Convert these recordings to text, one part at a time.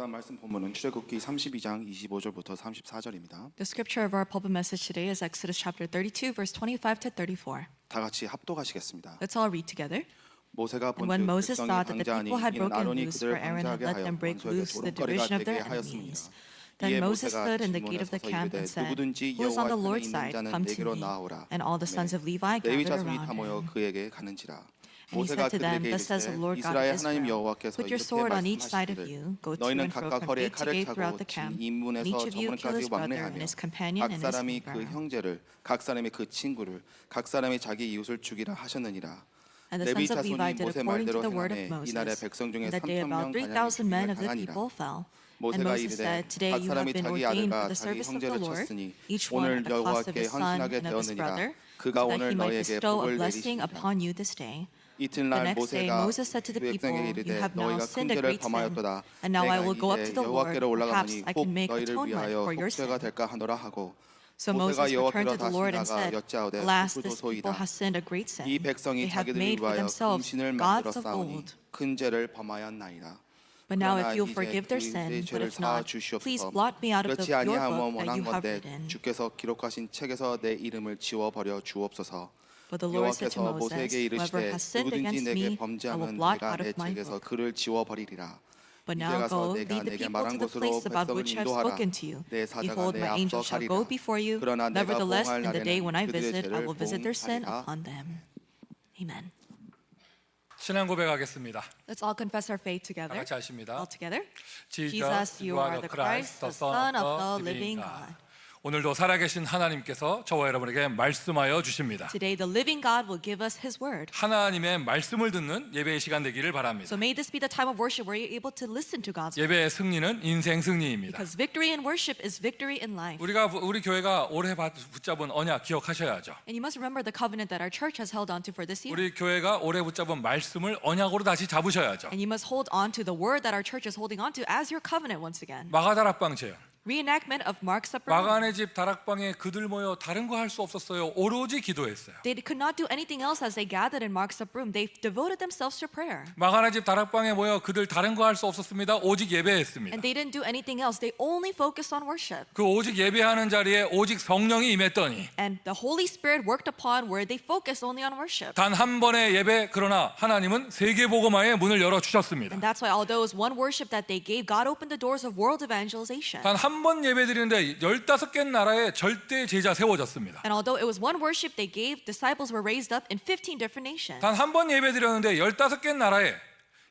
본당 말씀 본문은 출애굽기 32장 25절부터 34절입니다. The scripture of our pulpit message today is Exodus chapter 32, verse 25 to 34. 다 같이 합독하시겠습니다. Let's all read together. 모세가 And when 본즉 Moses 백성이 saw that the 방자하니 people had 이는 broken 아론이 loose, 그들을 for Aaron had 방자하게 let 하여 them break 원수에게 loose the 도둑거리가 division of 되게 their 하였습니다. enemies. 이에 Then Moses 모세가 stood in the 질문에 gate of the 서서 camp and 이르되 said, 누구든지 Who is on the 여호와 편에 Lord's 있는 side? 자는 Come to 내게로 me. 나오라. And all the sons of Levi 레위 gathered 자손이 around 다 모여 him. 그에게 가는지라. And he 모세가 said to them, 그들에게 Thus says the 이르시되 Lord God 이스라엘 of 하나님 Israel, 여호와께서 put your 이렇게 sword on each side of 말씀하시기를 you, go to 너희는 and fro 각각 from 허리에 gate to 칼을 gate throughout 차고 the camp. 진 And 인문에서 each of you kill 저문까지 his brother and 왕래하며 his companion 각 and his 사람이 그 neighbor. 형제를 각 사람이 그 친구를 각 사람이 자기 이웃을 죽이라 하셨느니라. And the 레위 sons of Levi 자손이 did 모세 according to 말대로 the word of 행하매 이날에 Moses. 백성 중에 And that day 3,000명 about 가량이 3,000 men 죽임을 of the 당하니라. people fell. And 모세가 Moses 이르되 said, Today 각 you have 사람이 been 자기 ordained for 아들과 the 자기 service of the 형제를 Lord, 쳤으니 each one 오늘 at the cost of 여호와께 his son 헌신하게 and of his 되었느니라. brother, 그가 so that 오늘 he might 너희에게 bestow a 복을 blessing 내리시리라. upon you this day. The 이튿날 next day 모세가 Moses said to the people, 백성에게 You 이르되 have now 너희가 큰 sinned a 죄를 great sin, 범하였도다. and now I 내가 will go up to 이제 the Lord. 여호와께로 올라가노니 Perhaps I 혹 can make 너희를 atonement 위하여 for your 속죄가 sin. 될까 하노라 하고 So 모세가 Moses returned 여호와께로 to the Lord and 다시 나가 said, 여짜오되 Alas, this people 수수소이다. has sinned a great sin. 이 백성이 They have 자기들을 made for 위하여 themselves 금신을 만들어 gods of 싸우니 gold. 큰 죄를 범하였나이다. But now 그러나 if you'll 이제 forgive their 그의 sin, but 죄를 if 사하 not, please 주시옵소서. blot me out of 그렇지 your 아니하면 book that 원한 you have 건대 written. 주께서 기록하신 책에서 내 이름을 지워버려 주옵소서. But the Lord said to 여호와께서 Moses, 모세에게 Whoever 이르시되 has sinned 누구든지 against 내게 me, I will 범죄하면 blot 내가 out 내 of my 책에서 book. 그를 지워버리리라. But 이제 now 가서 go, 내가 lead the 내게 people 말한 to the 곳으로 place about 백성을 which I have 인도하라. spoken to you. 내 사자가 Behold, 내 my 앞서 angel shall go 가리라. before you. 그러나 내가 Nevertheless, 보응할 in the day 날에는 when I 그들의 visit, I 죄를 will visit their sin 보응하리라. upon them. Amen. 신앙 고백하겠습니다. Let's all confess our faith 다 together. 같이 하십니다. All together. Jesus, you are the Christ, the Son of the living God. 오늘도 살아계신 하나님께서 저와 여러분에게 말씀하여 주십니다. Today the living God will give us His word. 하나님의 말씀을 듣는 예배의 시간 되기를 바랍니다. So may this be the time of worship where you're able to listen to God's word. 예배의 승리는 인생 승리입니다. Because victory in worship is victory in life. 우리 교회가 올해 붙잡은 언약 기억하셔야죠. And you must remember the covenant that our church has held on to for this year. 우리 교회가 올해 붙잡은 말씀을 언약으로 다시 잡으셔야죠. And you must hold on to the word that our church is holding on to as your covenant once again. 마가다락방 제요. Reenactment of Mark's Supper. 마가네 집 다락방에 그들 모여 다른 거 할 수 없었어요. 오로지 기도했어요. They could not do anything else as they gathered in Mark's upper room. They devoted themselves to prayer. 마가네 집 다락방에 모여 그들 다른 거 할 수 없었습니다. 오직 예배했습니다. And they didn't do anything else. They only focused on worship. 그 오직 예배하는 자리에 오직 성령이 임했더니 And the Holy Spirit worked upon where they focused only on worship. 단 한 번의 예배 그러나 하나님은 세계복음화의 문을 열어 주셨습니다. And that's why although it was one worship that they gave, God opened the doors of world evangelization. 단 한 번 예배 드리는데 15개 나라에 절대 제자 세워졌습니다. And although it was one worship they gave, disciples were raised up in 15 different nations. 단 한 번 예배 드렸는데 15개 나라에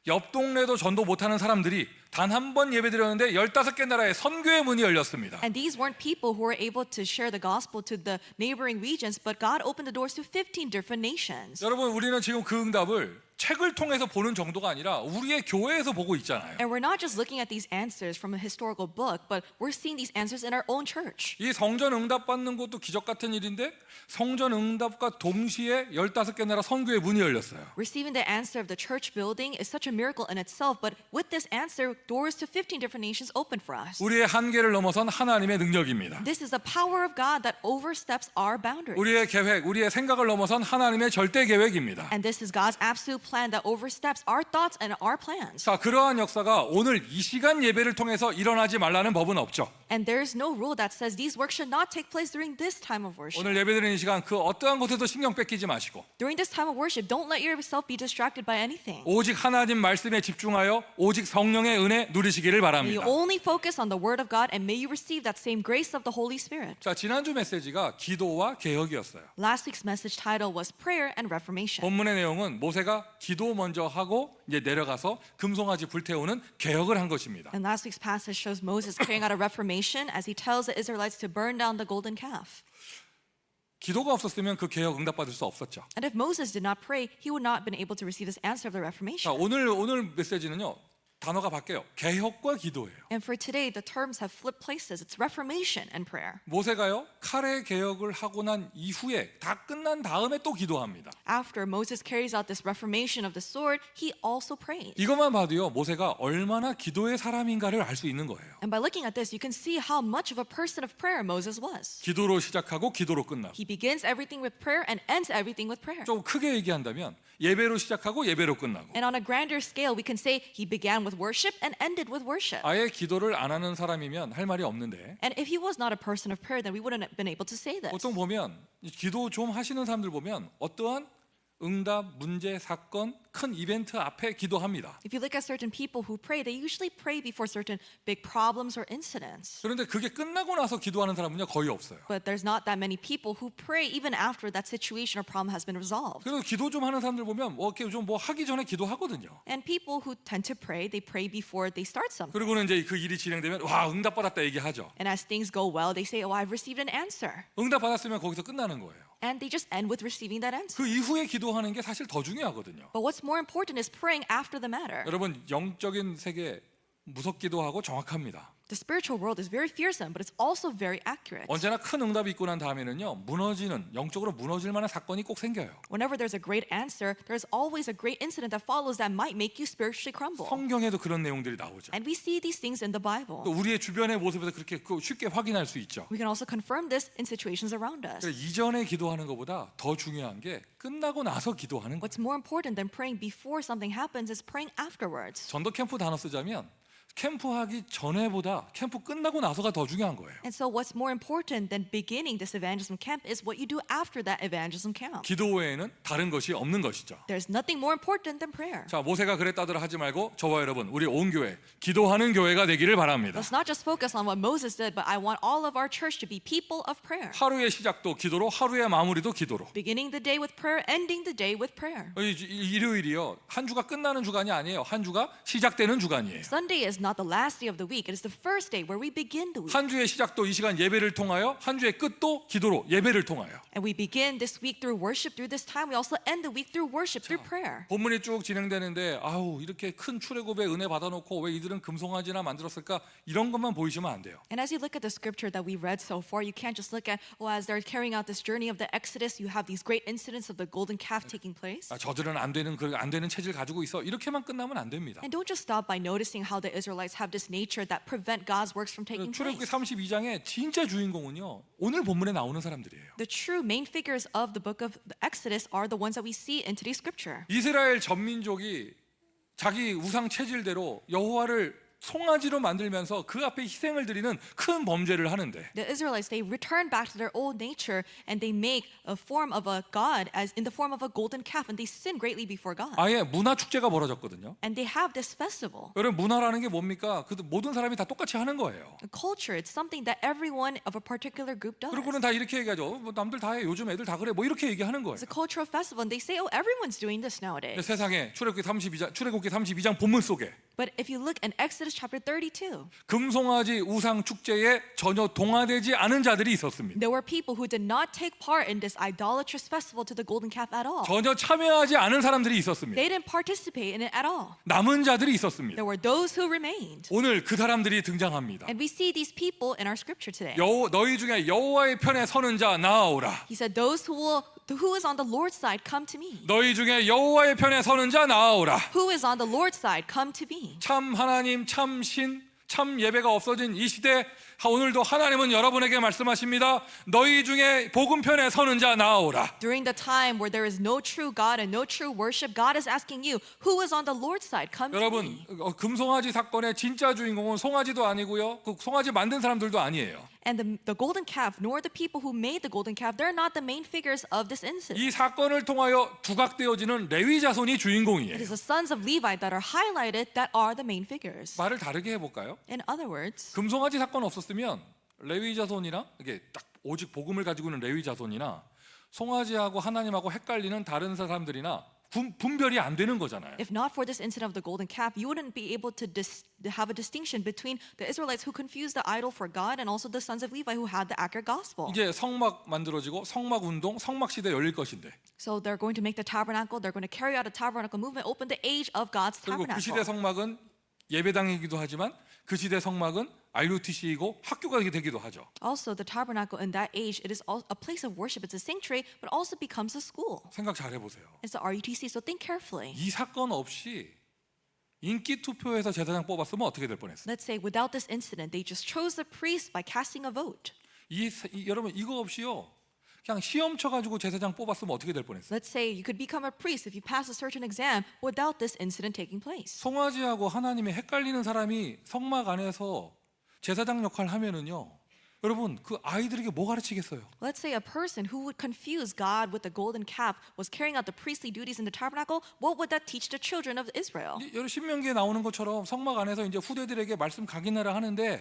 옆 동네도 전도 못하는 사람들이 단 한 번 예배 드렸는데 15개 나라에 선교의 문이 열렸습니다. And these weren't people who were able to share the gospel to the neighboring regions, but God opened the doors to 15 different nations. 여러분 우리는 지금 그 응답을 책을 통해서 보는 정도가 아니라 우리의 교회에서 보고 있잖아요. And we're not just looking at these answers from a historical book, but we're seeing these answers in our own church. 이 성전 응답 받는 것도 기적 같은 일인데 성전 응답과 동시에 15개 나라 선교의 문이 열렸어요. Receiving the answer of the church building is such a miracle in itself, but with this answer, doors to 15 different nations opened for us. 우리의 한계를 넘어선 하나님의 능력입니다. This is the power of God that oversteps our boundaries. 우리의 계획, 우리의 생각을 넘어선 하나님의 절대 계획입니다. And this is God's absolute plan that oversteps our thoughts and our plans. 자, 그러한 역사가 오늘 이 시간 예배를 통해서 일어나지 말라는 법은 없죠. And there's no rule that says these works should not take place during this time of worship. 오늘 예배드리는 이 시간 그 어떠한 것에도 신경 뺏기지 마시고 During this time of worship, don't let yourself be distracted by anything. 오직 하나님 말씀에 집중하여 오직 성령의 은혜 누리시기를 May 바랍니다. you only focus on the Word of God and may you receive that same grace of the Holy Spirit. 자, 지난주 메시지가 기도와 개혁이었어요. Last week's message title was Prayer and Reformation. 본문의 내용은 모세가 기도 먼저 하고 이제 내려가서 금송아지 불태우는 개혁을 한 것입니다. And last week's passage shows Moses carrying out a reformation as he tells the Israelites to burn down the golden calf. 기도가 없었으면 그 개혁 응답받을 수 없었죠. And if Moses did not pray, he would not have been able to receive this answer of the 자, reformation. 오늘 메시지는요. 단어가 바뀌어요. 개혁과 기도예요. And for today, the terms have flipped places. It's reformation and prayer. 모세가요. 칼의 개혁을 하고 난 이후에 다 끝난 다음에 또 기도합니다. After Moses carries out this reformation of the sword, he also prays. 이것만 봐도요. 모세가 얼마나 기도의 사람인가를 알 수 있는 거예요. And by looking at this, you can see how much of a person of prayer Moses was. 기도로 시작하고 기도로 끝나고. He begins everything with prayer and ends everything with prayer. 좀 크게 얘기한다면 예배로 시작하고 예배로 끝나고. And on a grander scale, we can say he began with with worship and ended with worship. 아예 기도를 안 하는 사람이면 할 말이 없는데 And if he was not a person of prayer, then we wouldn't have been able to say this. 보통 보면 이 기도 좀 하시는 사람들 보면 어떠한 응답, 문제, 사건, 큰 이벤트 앞에 기도합니다. If you look at certain people who pray, they usually pray before certain big problems or incidents. 그런데 그게 끝나고 나서 기도하는 사람은요 거의 없어요. But there's not that many people who pray even after that situation or problem has been resolved. 그래서 기도 좀 하는 사람들 보면 이렇게 좀 뭐 하기 전에 기도하거든요. And people who tend to pray, they pray before they start something. 그리고는 이제 그 일이 진행되면 와 응답 받았다 얘기하죠. And as things go well, they say, "Oh, I've received an answer." 응답 받았으면 거기서 끝나는 거예요. And they just end with receiving that answer. 그 이후에 기도하는 게 사실 더 중요하거든요. But what's more important is praying after the matter. 여러분 영적인 세계 무섭기도 하고 정확합니다. The spiritual world is very fearsome, but it's also very accurate. 언제나 큰 응답이 있고 난 다음에는요 무너지는 영적으로 무너질 만한 사건이 꼭 생겨요. Whenever there's a great answer, there's always a great incident that follows that might make you spiritually crumble. 성경에도 그런 내용들이 나오죠. And we see these things in the Bible. 또 우리의 주변의 모습에서 그렇게 쉽게 확인할 수 있죠. We can also confirm this in situations around us. 그래서 이전에 기도하는 것보다 더 중요한 게 끝나고 나서 기도하는 거예요. What's more important than praying before something happens is praying afterwards. 전도 캠프 단어 쓰자면 캠프하기 전에보다 캠프 끝나고 나서가 더 중요한 거예요. And so what's more important than beginning this evangelism camp is what you do after that evangelism camp. 기도 외에는 다른 것이 없는 것이죠. There's nothing more important than prayer. 자, 모세가 그랬다더라 하지 말고 저와 여러분 우리 온 교회 기도하는 교회가 되기를 바랍니다. Let's not just focus on what Moses did, but I want all of our church to be people of prayer. 하루의 시작도 기도로 하루의 마무리도 기도로. Beginning the day with prayer, ending the day with prayer. 일요일이요. 한 주가 끝나는 주간이 아니에요. 한 주가 시작되는 주간이에요. Sunday is not the last day of the week. It is the first day where we begin the week. 한 주의 시작도 이 시간 예배를 통하여 한 주의 끝도 기도로 예배를 통하여. And we begin this week through worship. Through this time, we also end the week through worship, through prayer. 본문이 쭉 진행되는데 아우 이렇게 큰 출애굽의 은혜 받아놓고 왜 이들은 금송아지나 만들었을까 이런 것만 보이시면 안 돼요. And as you look at the scripture that we read so far, you can't just look at, oh, as they're carrying out this journey of the Exodus, you have these great incidents of the golden calf taking place. 저들은 안 되는 체질 가지고 있어 이렇게만 끝나면 안 됩니다. And don't just stop by noticing how the Israelites have this nature that prevent God's works from taking 출애굽기 place. 32장의 진짜 주인공은요 오늘 본문에 나오는 사람들이에요. The true main figures of the book of the Exodus are the ones that we see in today's scripture. 이스라엘 전민족이 자기 우상 체질대로 여호와를 송아지로 만들면서 그 앞에 희생을 드리는 큰 범죄를 하는데 The Israelites, they return back to their old nature and they make a form of a god as in the form of a golden calf and they sin greatly before God. 아예 문화 축제가 벌어졌거든요. And they have this festival. 여러분 문화라는 게 뭡니까? 그 모든 사람이 다 똑같이 하는 거예요. A culture, it's something that everyone of a particular group does. 그리고는 다 이렇게 얘기하죠. 뭐 남들 다 해. 요즘 애들 다 그래. 뭐 이렇게 얘기하는 거예요. It's a cultural festival and they say, oh, everyone's doing this nowadays. 세상에 출애굽기 32장 본문 속에 But if you look in Exodus chapter 32, 금송아지 우상 축제에 전혀 동화되지 않은 자들이 있었습니다. there were people who did not take part in this idolatrous festival to the golden calf at all. 전혀 참여하지 않은 사람들이 있었습니다. They didn't participate in it at all. 남은 자들이 있었습니다. There were those who remained. 오늘 그 사람들이 등장합니다. And we see these people in our scripture today. 너희 중에 여호와의 편에 서는 자 나아오라. He said, those who is on the Lord's side, come to me. 너희 중에 여호와의 편에 서는 자 나아오라. Who is on the Lord's side, come to me. 참 하나님, 참 신, 참 예배가 없어진 이 시대 오늘도 하나님은 여러분에게 말씀하십니다. 너희 중에 복음 편에 서는 자 나아오라. During the time where there is no true God and no true worship, God is asking you, who is on the Lord's side, come to 여러분 me. 금송아지 사건의 진짜 주인공은 송아지도 아니고요. 그 송아지 만든 사람들도 아니에요. And the golden calf, nor the people who made the golden calf, they're not the main figures of this incident. 이 사건을 통하여 두각되어지는 레위 자손이 It 주인공이에요. is the sons of Levi that are highlighted that are the main figures. 말을 다르게 해볼까요? In other words, 금송아지 사건 없었으면 레위 자손이나 이게 딱 오직 복음을 가지고 있는 레위 자손이나 송아지하고 하나님하고 헷갈리는 다른 사람들이나 분별이 안 되는 거잖아요. if not for this incident of the golden calf, you wouldn't be able to have a distinction between the Israelites who confused the idol for God and also the sons of Levi who had the accurate gospel. 이제 성막 만들어지고 성막 운동, 성막 시대 열릴 것인데 So they're going to make the tabernacle, they're going to carry out a tabernacle movement, open the age of God's 그리고 그 시대 tabernacle. 성막은 예배당이기도 하지만 그 시대 성막은 RUTC이고 학교가 되기도 하죠. Also, the tabernacle in that age, it is a place of worship. It's a sanctuary, but also becomes a school. 생각 잘 해보세요. It's the RUTC, so think carefully. 이 사건 없이 인기 투표에서 제사장 뽑았으면 어떻게 될 뻔했어요? Let's say without this incident, they just chose the priest by casting a vote. 여러분 이거 없이요 그냥 시험 쳐가지고 제사장 뽑았으면 어떻게 될 뻔했어요? Let's say you could become a priest if you pass a certain exam without this incident taking place. 송아지하고 하나님이 헷갈리는 사람이 성막 안에서 제사장 역할을 하면은요, 여러분 그 아이들에게 뭐 가르치겠어요? Let's say a person who would confuse God with the golden calf was carrying out the priestly duties in the tabernacle. What would that teach the children of Israel? 여러분 신명기에 나오는 것처럼 성막 안에서 이제 후대들에게 말씀 각인하라 하는데,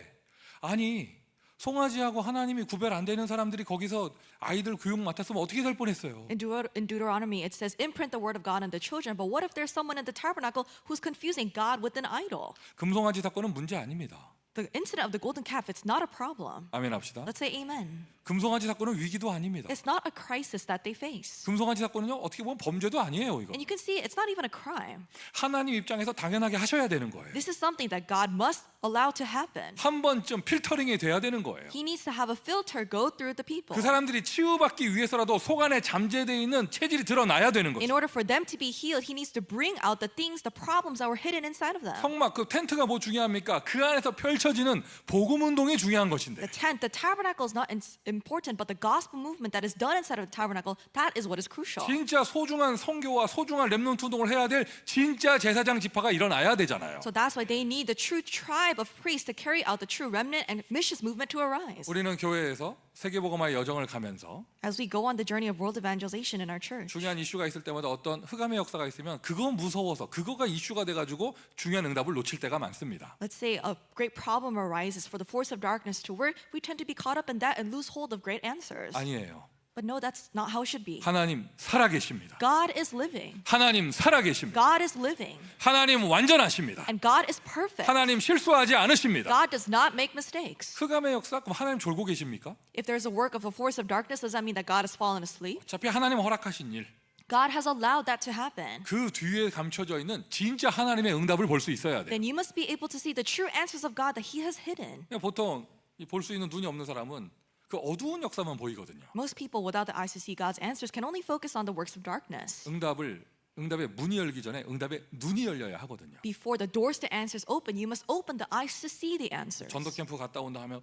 아니 송아지하고 하나님이 구별 안 되는 사람들이 거기서 아이들 교육 맡았으면 어떻게 될 뻔했어요? In Deuteronomy, it says, imprint the word of God on the children. But what if there's someone in the tabernacle who's confusing God with an idol? 금송아지 사건은 문제 아닙니다. The incident of the golden calf, it's not a problem. 아멘 합시다. Let's say amen. 금송아지 사건은 위기도 아닙니다. It's not a crisis that they face. 금송아지 사건은요, 어떻게 보면 범죄도 아니에요. 이거 And you can see it's not even a crime. 하나님 입장에서 당연하게 하셔야 되는 거예요. This is something that God must allow to happen. 한 번쯤 필터링이 돼야 되는 거예요. He needs to have a filter go through the people. 그 사람들이 치유받기 위해서라도 속 안에 잠재되어 있는 체질이 드러나야 되는 In 거죠. order for them to be healed, he needs to bring out the things, the problems that were hidden inside of them. 성막 그 텐트가 뭐 중요합니까? 그 안에서 펼쳐지는 복음 운동이 중요한 것인데, The tent, the tabernacle is not important, but the gospel movement that is done inside of the tabernacle, that is what is crucial. 진짜 소중한 선교와 소중한 렘넌트 운동을 해야 될 진짜 제사장 지파가 일어나야 되잖아요. So that's why they need the true tribe of priests to carry out the true remnant and missions movement to arise. 우리는 교회에서 세계복음화의 여정을 가면서 As we go on the journey of world evangelization in our church, 중요한 이슈가 있을 때마다 어떤 흑암의 역사가 있으면 그거 무서워서 그거가 이슈가 돼가지고 중요한 응답을 놓칠 때가 많습니다. let's say a great problem arises for the force of darkness to work, we tend to be caught up in that and lose hold of great answers. 아니에요. But no, that's not how it should be. 하나님 살아계십니다. God is living. 하나님 살아계십니다. God is living. 하나님 완전하십니다. And God is perfect. 하나님 실수하지 않으십니다. God does not make mistakes. 흑암의 역사 그럼 하나님 졸고 계십니까? If there's a work of a force of darkness, does that mean that God has fallen asleep? 어차피 하나님 허락하신 일, God has allowed that to happen. 그 뒤에 감춰져 있는 진짜 하나님의 응답을 볼 수 있어야 돼요. Then you must be able to see the true answers of God that He has hidden. 보통 볼 수 있는 눈이 없는 사람은 그 어두운 역사만 보이거든요. Most people without the eyes to see God's answers can only focus on the works of darkness. 응답의 문이 열기 전에 응답의 눈이 열려야 하거든요. Before the doors to answers open, you must open the eyes to see the answers. 전도 캠프 갔다 온다 하면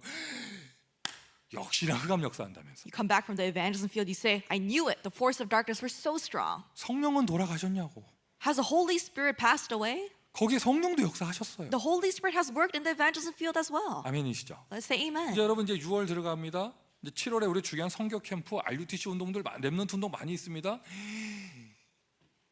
역시나 흑암 역사한다면서. You come back from the evangelism field, you say, I knew it, the force of darkness were so strong. 성령은 돌아가셨냐고. Has the Holy Spirit passed away? 거기에 성령도 역사하셨어요. The Holy Spirit has worked in the evangelism field as well. 아멘이시죠? Let's say amen. 이제 여러분 이제 6월 들어갑니다. 이제 7월에 우리 중요한 성교 캠프, RUTC 운동들, 렘넌트 운동 많이 있습니다.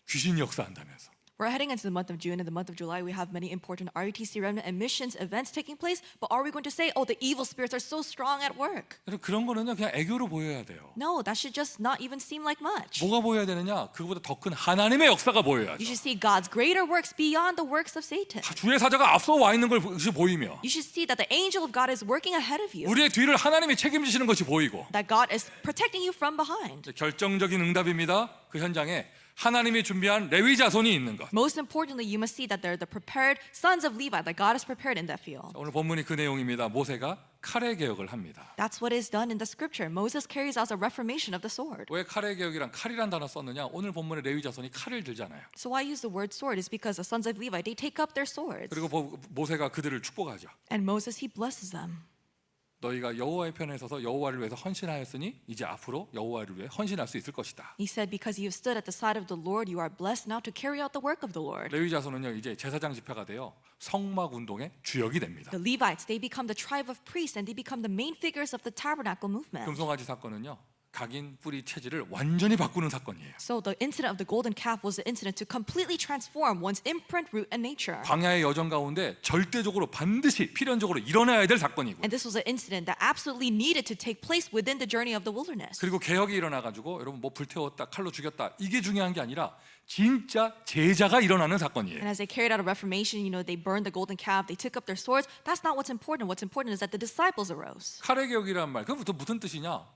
귀신 역사한다면서. We're heading into the month of June. In the month of July, we have many important RUTC remnant and missions events taking place. But are we going to say, oh, the evil spirits are so strong at work? 여러분 그런 거는요 그냥 애교로 보여야 돼요. No, that should just not even seem like much. 뭐가 보여야 되느냐? 그거보다 더 큰 하나님의 역사가 보여야죠. You should see God's greater works beyond the works of Satan. 주의 사자가 앞서 와 있는 것이 보이며 You should see that the angel of God is working ahead of you. 우리의 뒤를 하나님이 책임지시는 것이 보이고, That God is protecting you from behind. 결정적인 응답입니다. 그 현장에 하나님이 준비한 레위 자손이 있는 것. Most importantly, you must see that they're the prepared sons of Levi that God has prepared in that field. 오늘 본문이 그 내용입니다. 모세가 칼의 개혁을 합니다. That's what is done in the scripture. Moses carries out a reformation of the sword. 왜 칼의 개혁이란 칼이란 단어 썼느냐? 오늘 본문에 레위 자손이 칼을 들잖아요. So why use the word sword is because the sons of Levi, they take up their swords. 그리고 모세가 그들을 축복하죠. And Moses, he blesses them. 너희가 여호와의 편에 서서 여호와를 위해서 헌신하였으니 이제 앞으로 여호와를 위해 헌신할 수 있을 것이다. He said, because you have stood at the side of the Lord, you are blessed now to carry out the work of the Lord. 레위 자손은요 이제 제사장 지파가 되어 성막 운동의 주역이 됩니다. The Levites, they become the tribe of priests and they become the main figures of the tabernacle movement. 금송아지 사건은요 각인 뿌리 체질을 완전히 바꾸는 사건이에요. So the incident of the golden calf was the incident to completely transform one's imprint, root, and nature. 광야의 여정 가운데 절대적으로 반드시 필연적으로 일어나야 될 사건이고, And this was an incident that absolutely needed to take place within the journey of the wilderness. 그리고 개혁이 일어나가지고 여러분 뭐 불태웠다 칼로 죽였다 이게 중요한 게 아니라 진짜 제자가 일어나는 사건이에요. And as they carried out a reformation, they burned the golden calf, they took up their swords. That's not what's important. What's important is that the disciples arose. 칼의 개혁이란 말 그것부터 무슨 뜻이냐?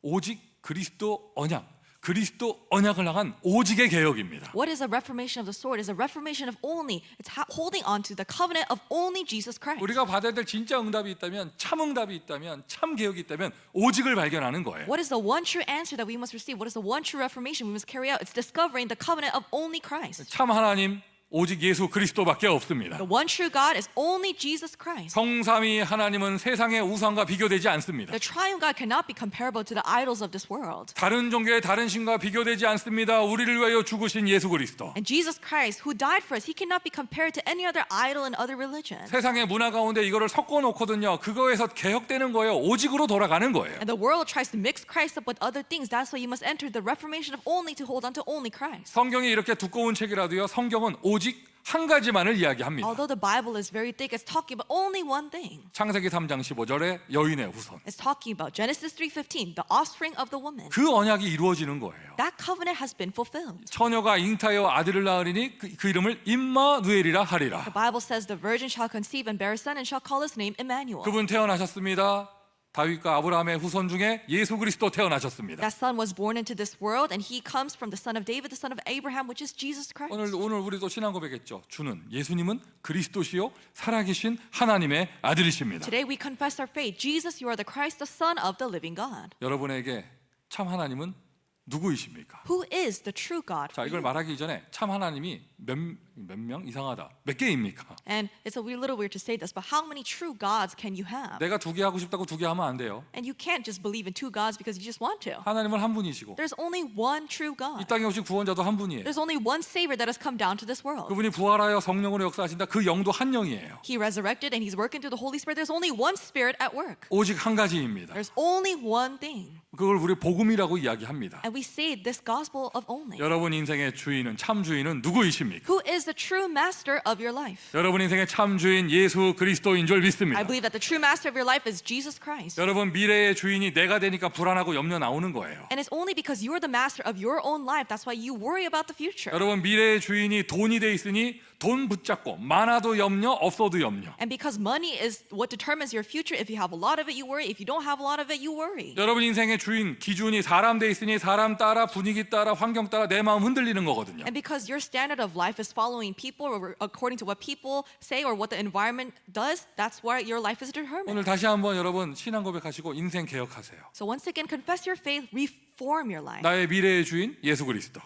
오직 그리스도 언약, 그리스도 언약을 향한 오직의 개혁입니다. What is a reformation of the sword? It's a reformation of only. It's holding on to the covenant of only Jesus Christ. 우리가 받아야 될 진짜 응답이 있다면, 참 응답이 있다면, 참 개혁이 있다면 오직을 발견하는 거예요. What is the one true answer that we must receive? What is the one true reformation we must carry out? It's discovering the covenant of only Christ. 참 하나님, 오직 예수 그리스도밖에 없습니다. The one true God is only Jesus Christ. 성삼위 하나님은 세상의 우상과 비교되지 않습니다. The triune God cannot be comparable to the idols of this world. 다른 종교의 다른 신과 비교되지 않습니다. 우리를 위하여 죽으신 예수 그리스도. And Jesus Christ, who died for us, he cannot be compared to any other idol in other religions. 세상의 문화 가운데 이거를 섞어 놓거든요. 그거에서 개혁되는 거예요. 오직으로 돌아가는 거예요. And the world tries to mix Christ up with other things. That's why you must enter the reformation of only to hold on to only Christ. 성경이 이렇게 두꺼운 책이라도요. 성경은 오직 한 가지만을 이야기합니다. Although the Bible is very thick, it's talking about only one thing. 창세기 3장 15절에 여인의 후손. It's talking about Genesis 3:15, the offspring of the woman. 그 언약이 이루어지는 거예요. That covenant has been fulfilled. 처녀가 잉타여 아들을 낳으리니 그 이름을 임마누엘이라 하리라. The Bible says the virgin shall conceive and bear a son and shall call his name Emmanuel. 그분 태어나셨습니다. 다윗과 아브라함의 후손 중에 예수 그리스도 태어나셨습니다. That son was born into this world, and he comes from the son of David, the son of Abraham, which is Jesus Christ. 오늘 우리도 신앙 고백했죠. 주는 예수님은 그리스도시요 살아계신 하나님의 아들이십니다. Today we confess our faith. Jesus, you are the Christ, the Son of the living God. 여러분에게 참 하나님은 누구이십니까? Who is the true God? 자, for 이걸 you? 말하기 전에 참 하나님이 몇 명 이상하다. 몇 개입니까? And it's a little weird to say this, but how many true gods can you have? 내가 두 개 하고 싶다고 두 개 하면 안 돼요. And you can't just believe in two gods because you just want to. 하나님은 한 분이시고 There's only one true 이 God. 땅에 오신 구원자도 한 분이에요. There's only one Savior that has come down to this world. 그분이 부활하여 성령으로 역사하신다. 그 영도 한 영이에요. He resurrected and he's working through the Holy Spirit. There's only one Spirit at work. 오직 한 가지입니다. There's only one thing. 그걸 우리 복음이라고 이야기합니다. And we say this gospel of only. 여러분 인생의 주인은 참 주인은 누구이십니까? Who is the true master of your life? 여러분 인생의 참 주인 예수 그리스도인 줄 믿습니다. I believe that the true master of your life is Jesus Christ. 여러분 미래의 주인이 내가 되니까 불안하고 염려 나오는 거예요. And it's only because you're the master of your own life. That's why you worry about the future. 여러분 미래의 주인이 돈이 돼 있으니 돈 붙잡고 많아도 염려 없어도 염려. And because money is what determines your future, if you have a lot of it, you worry. If you don't have a lot of it, you worry. 여러분 인생의 주인 기준이 사람 돼 있으니 사람 따라 분위기 따라 환경 따라 내 마음 흔들리는 거거든요. And because your standard of life is following people or according to what people say or what the environment does, that's why your life is determined. 오늘 다시 한번 여러분 신앙 고백하시고 인생 개혁하세요. So once again, confess your faith, reform your life. 나의 미래의 주인 예수 그리스도.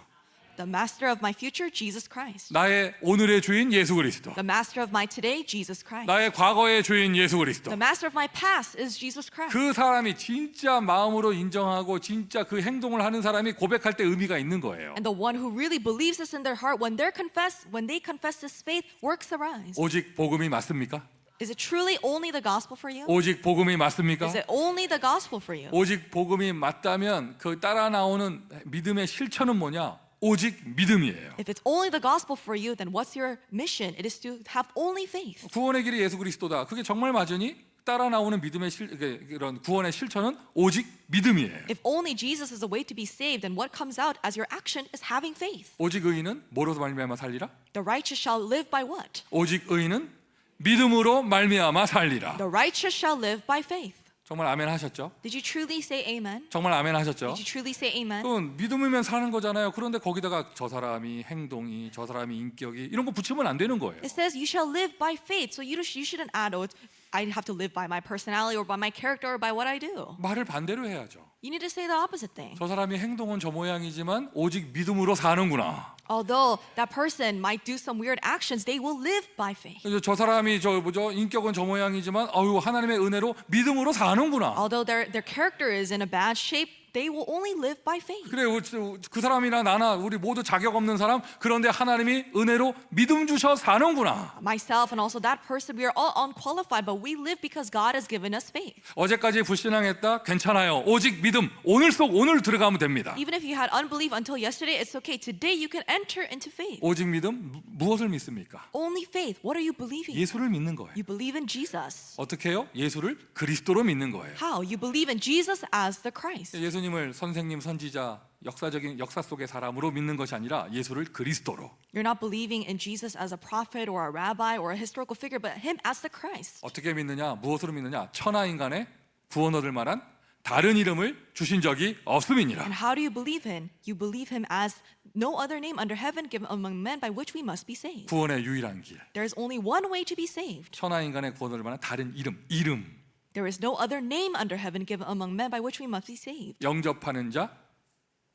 The master of my future, Jesus Christ. 나의 오늘의 주인 예수 그리스도. The master of my today, Jesus Christ. 나의 과거의 주인 예수 그리스도. The master of my past is Jesus Christ. 그 사람이 진짜 마음으로 인정하고 진짜 그 행동을 하는 사람이 고백할 때 의미가 있는 거예요. And the one who really believes this in their heart, when they confess this faith, works arise. 오직 복음이 맞습니까? Is it truly only the gospel for you? 오직 복음이 맞습니까? Is it only the gospel for you? 오직 복음이 맞다면 그 따라 나오는 믿음의 실천은 뭐냐? 오직 믿음이에요. If it's only the gospel for you, then what's your mission? It is to have only faith. 구원의 길이 예수 그리스도다. 그게 정말 맞으니 따라 나오는 믿음의 이런 구원의 실천은 오직 믿음이에요. If only Jesus is the way to be saved, then what comes out as your action is having faith. 오직 의인은 뭐로서 말미암아 살리라? The righteous shall live by what? 오직 의인은 믿음으로 말미암아 살리라. The righteous shall live by faith. 정말 아멘 하셨죠? Did you truly say amen? 정말 아멘 하셨죠? Did you truly say amen? 그건 믿음이면 사는 거잖아요. 그런데 거기다가 저 사람이 행동이, 저 사람이 인격이 이런 거 붙이면 안 되는 거예요. It says you shall live by faith. So you shouldn't add, oh, I have to live by my personality or by my character or by what I do. 말을 반대로 해야죠. You need to say the opposite thing. 저 사람이 행동은 저 모양이지만 오직 믿음으로 사는구나. Although that person might do some weird actions, they will live by faith. 저 사람이 인격은 저 모양이지만 하나님의 은혜로 믿음으로 사는구나. Although their character is in a bad shape, they will only live by faith. 그래 그 사람이나 나나 우리 모두 자격 없는 사람 그런데 하나님이 은혜로 믿음 주셔 사는구나. Myself and also that person, we are all unqualified, but we live because God has given us faith. 어제까지 불신앙했다 괜찮아요. 오직 믿음 오늘 들어가면 됩니다. Even if you had unbelief until yesterday, it's okay. Today you can enter into faith. 오직 믿음 무엇을 믿습니까? Only faith. What are you believing? 예수를 믿는 거예요. You believe in Jesus. 어떻게 해요? 예수를 그리스도로 믿는 거예요. How? You believe in Jesus as the Christ. 예수님을 선생님, 선지자, 역사 속의 사람으로 믿는 것이 아니라 예수를 그리스도로. You're not believing in Jesus as a prophet or a rabbi or a historical figure, but him as the Christ. 어떻게 믿느냐? 무엇으로 믿느냐? 천하 인간의 구원 얻을 만한 다른 이름을 주신 적이 없음이니라. And how do you believe him? You believe him as no other name under heaven given among men by which we must be saved. 구원의 유일한 길. There is only one way to be saved. 천하 인간의 구원 얻을 만한 다른 이름. There is no other name under heaven given among men by which we must be saved. 영접하는 자,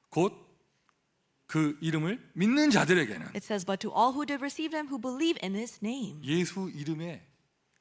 곧 그 이름을 믿는 자들에게는 It says, but to all who did receive him, who believe in his name. 예수 이름의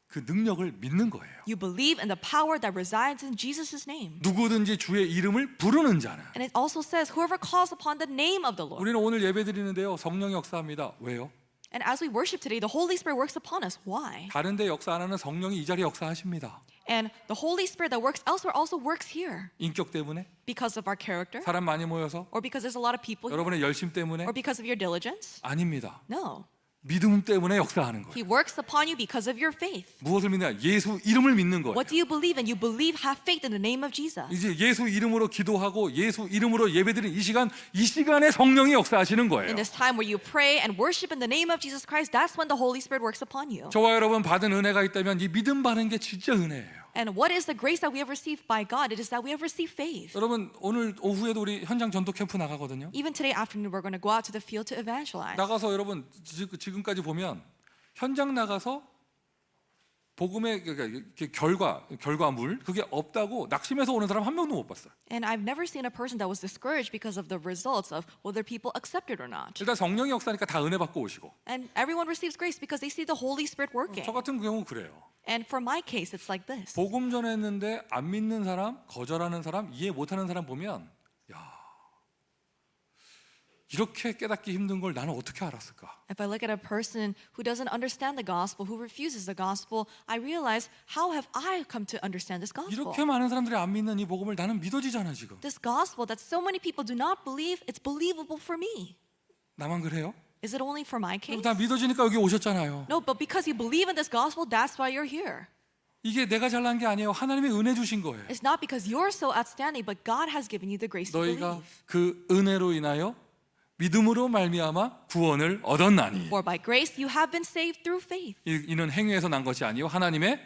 그 능력을 믿는 거예요. You believe in the power that resides in Jesus' name. 누구든지 주의 이름을 부르는 자는. And it also says, whoever calls upon the name of the Lord. 우리는 오늘 예배드리는데요, 성령이 역사합니다. 왜요? And as we worship today, the Holy Spirit works upon us. Why? 다른 데 역사 안 하는 성령이 이 자리에 역사하십니다. And the Holy Spirit that works elsewhere also works here. 인격 때문에, Because of our character, 사람 많이 모여서, or because there's a lot of people here, 여러분의 열심 때문에, or because of your diligence. 아닙니다. No. 믿음 때문에 역사하는 거예요. He works upon you because of your faith. 무엇을 믿느냐? 예수 이름을 믿는 거예요. What do you believe in? You believe, have faith in the name of Jesus. 이제 예수 이름으로 기도하고 예수 이름으로 예배드리는 이 시간에 성령이 역사하시는 거예요. In this time where you pray and worship in the name of Jesus Christ, that's when the Holy Spirit works upon you. 저와 여러분 받은 은혜가 있다면 이 믿음 받는 게 진짜 은혜예요. And what is the grace that we have received by God? It is that we have received faith. 여러분 오늘 오후에도 우리 현장 전도 캠프 나가거든요. Even today afternoon, we're going to go out to the field to evangelize. 나가서 여러분 지금까지 보면 현장 나가서 복음의 결과물 그게 없다고 낙심해서 오는 사람 한 명도 못 봤어요. And I've never seen a person that was discouraged because of the results of whether people accept it or not. 일단 성령이 역사니까 다 은혜 받고 오시고. And everyone receives grace because they see the Holy Spirit working. 저 같은 경우 그래요. And for my case, it's like this. 복음 전했는데 안 믿는 사람, 거절하는 사람, 이해 못하는 사람 보면 야 이렇게 깨닫기 힘든 걸 나는 어떻게 알았을까? If I look at a person who doesn't understand the gospel, who refuses the gospel, I realize, how have I come to understand this gospel? 이렇게 많은 사람들이 안 믿는 이 복음을 나는 믿어지잖아 지금. This gospel that so many people do not believe, it's believable for me. 나만 그래요? Is it only for my case? 다 믿어지니까 여기 오셨잖아요. No, but because you believe in this gospel, that's why you're here. 이게 내가 잘난 게 아니에요. 하나님이 은혜 주신 거예요. It's not because you're so outstanding, but God has given you the grace to 너희가 believe. 그 은혜로 인하여 믿음으로 말미암아 구원을 얻었나니. For by grace you have been saved through faith. 이는 행위에서 난 것이 아니요 하나님의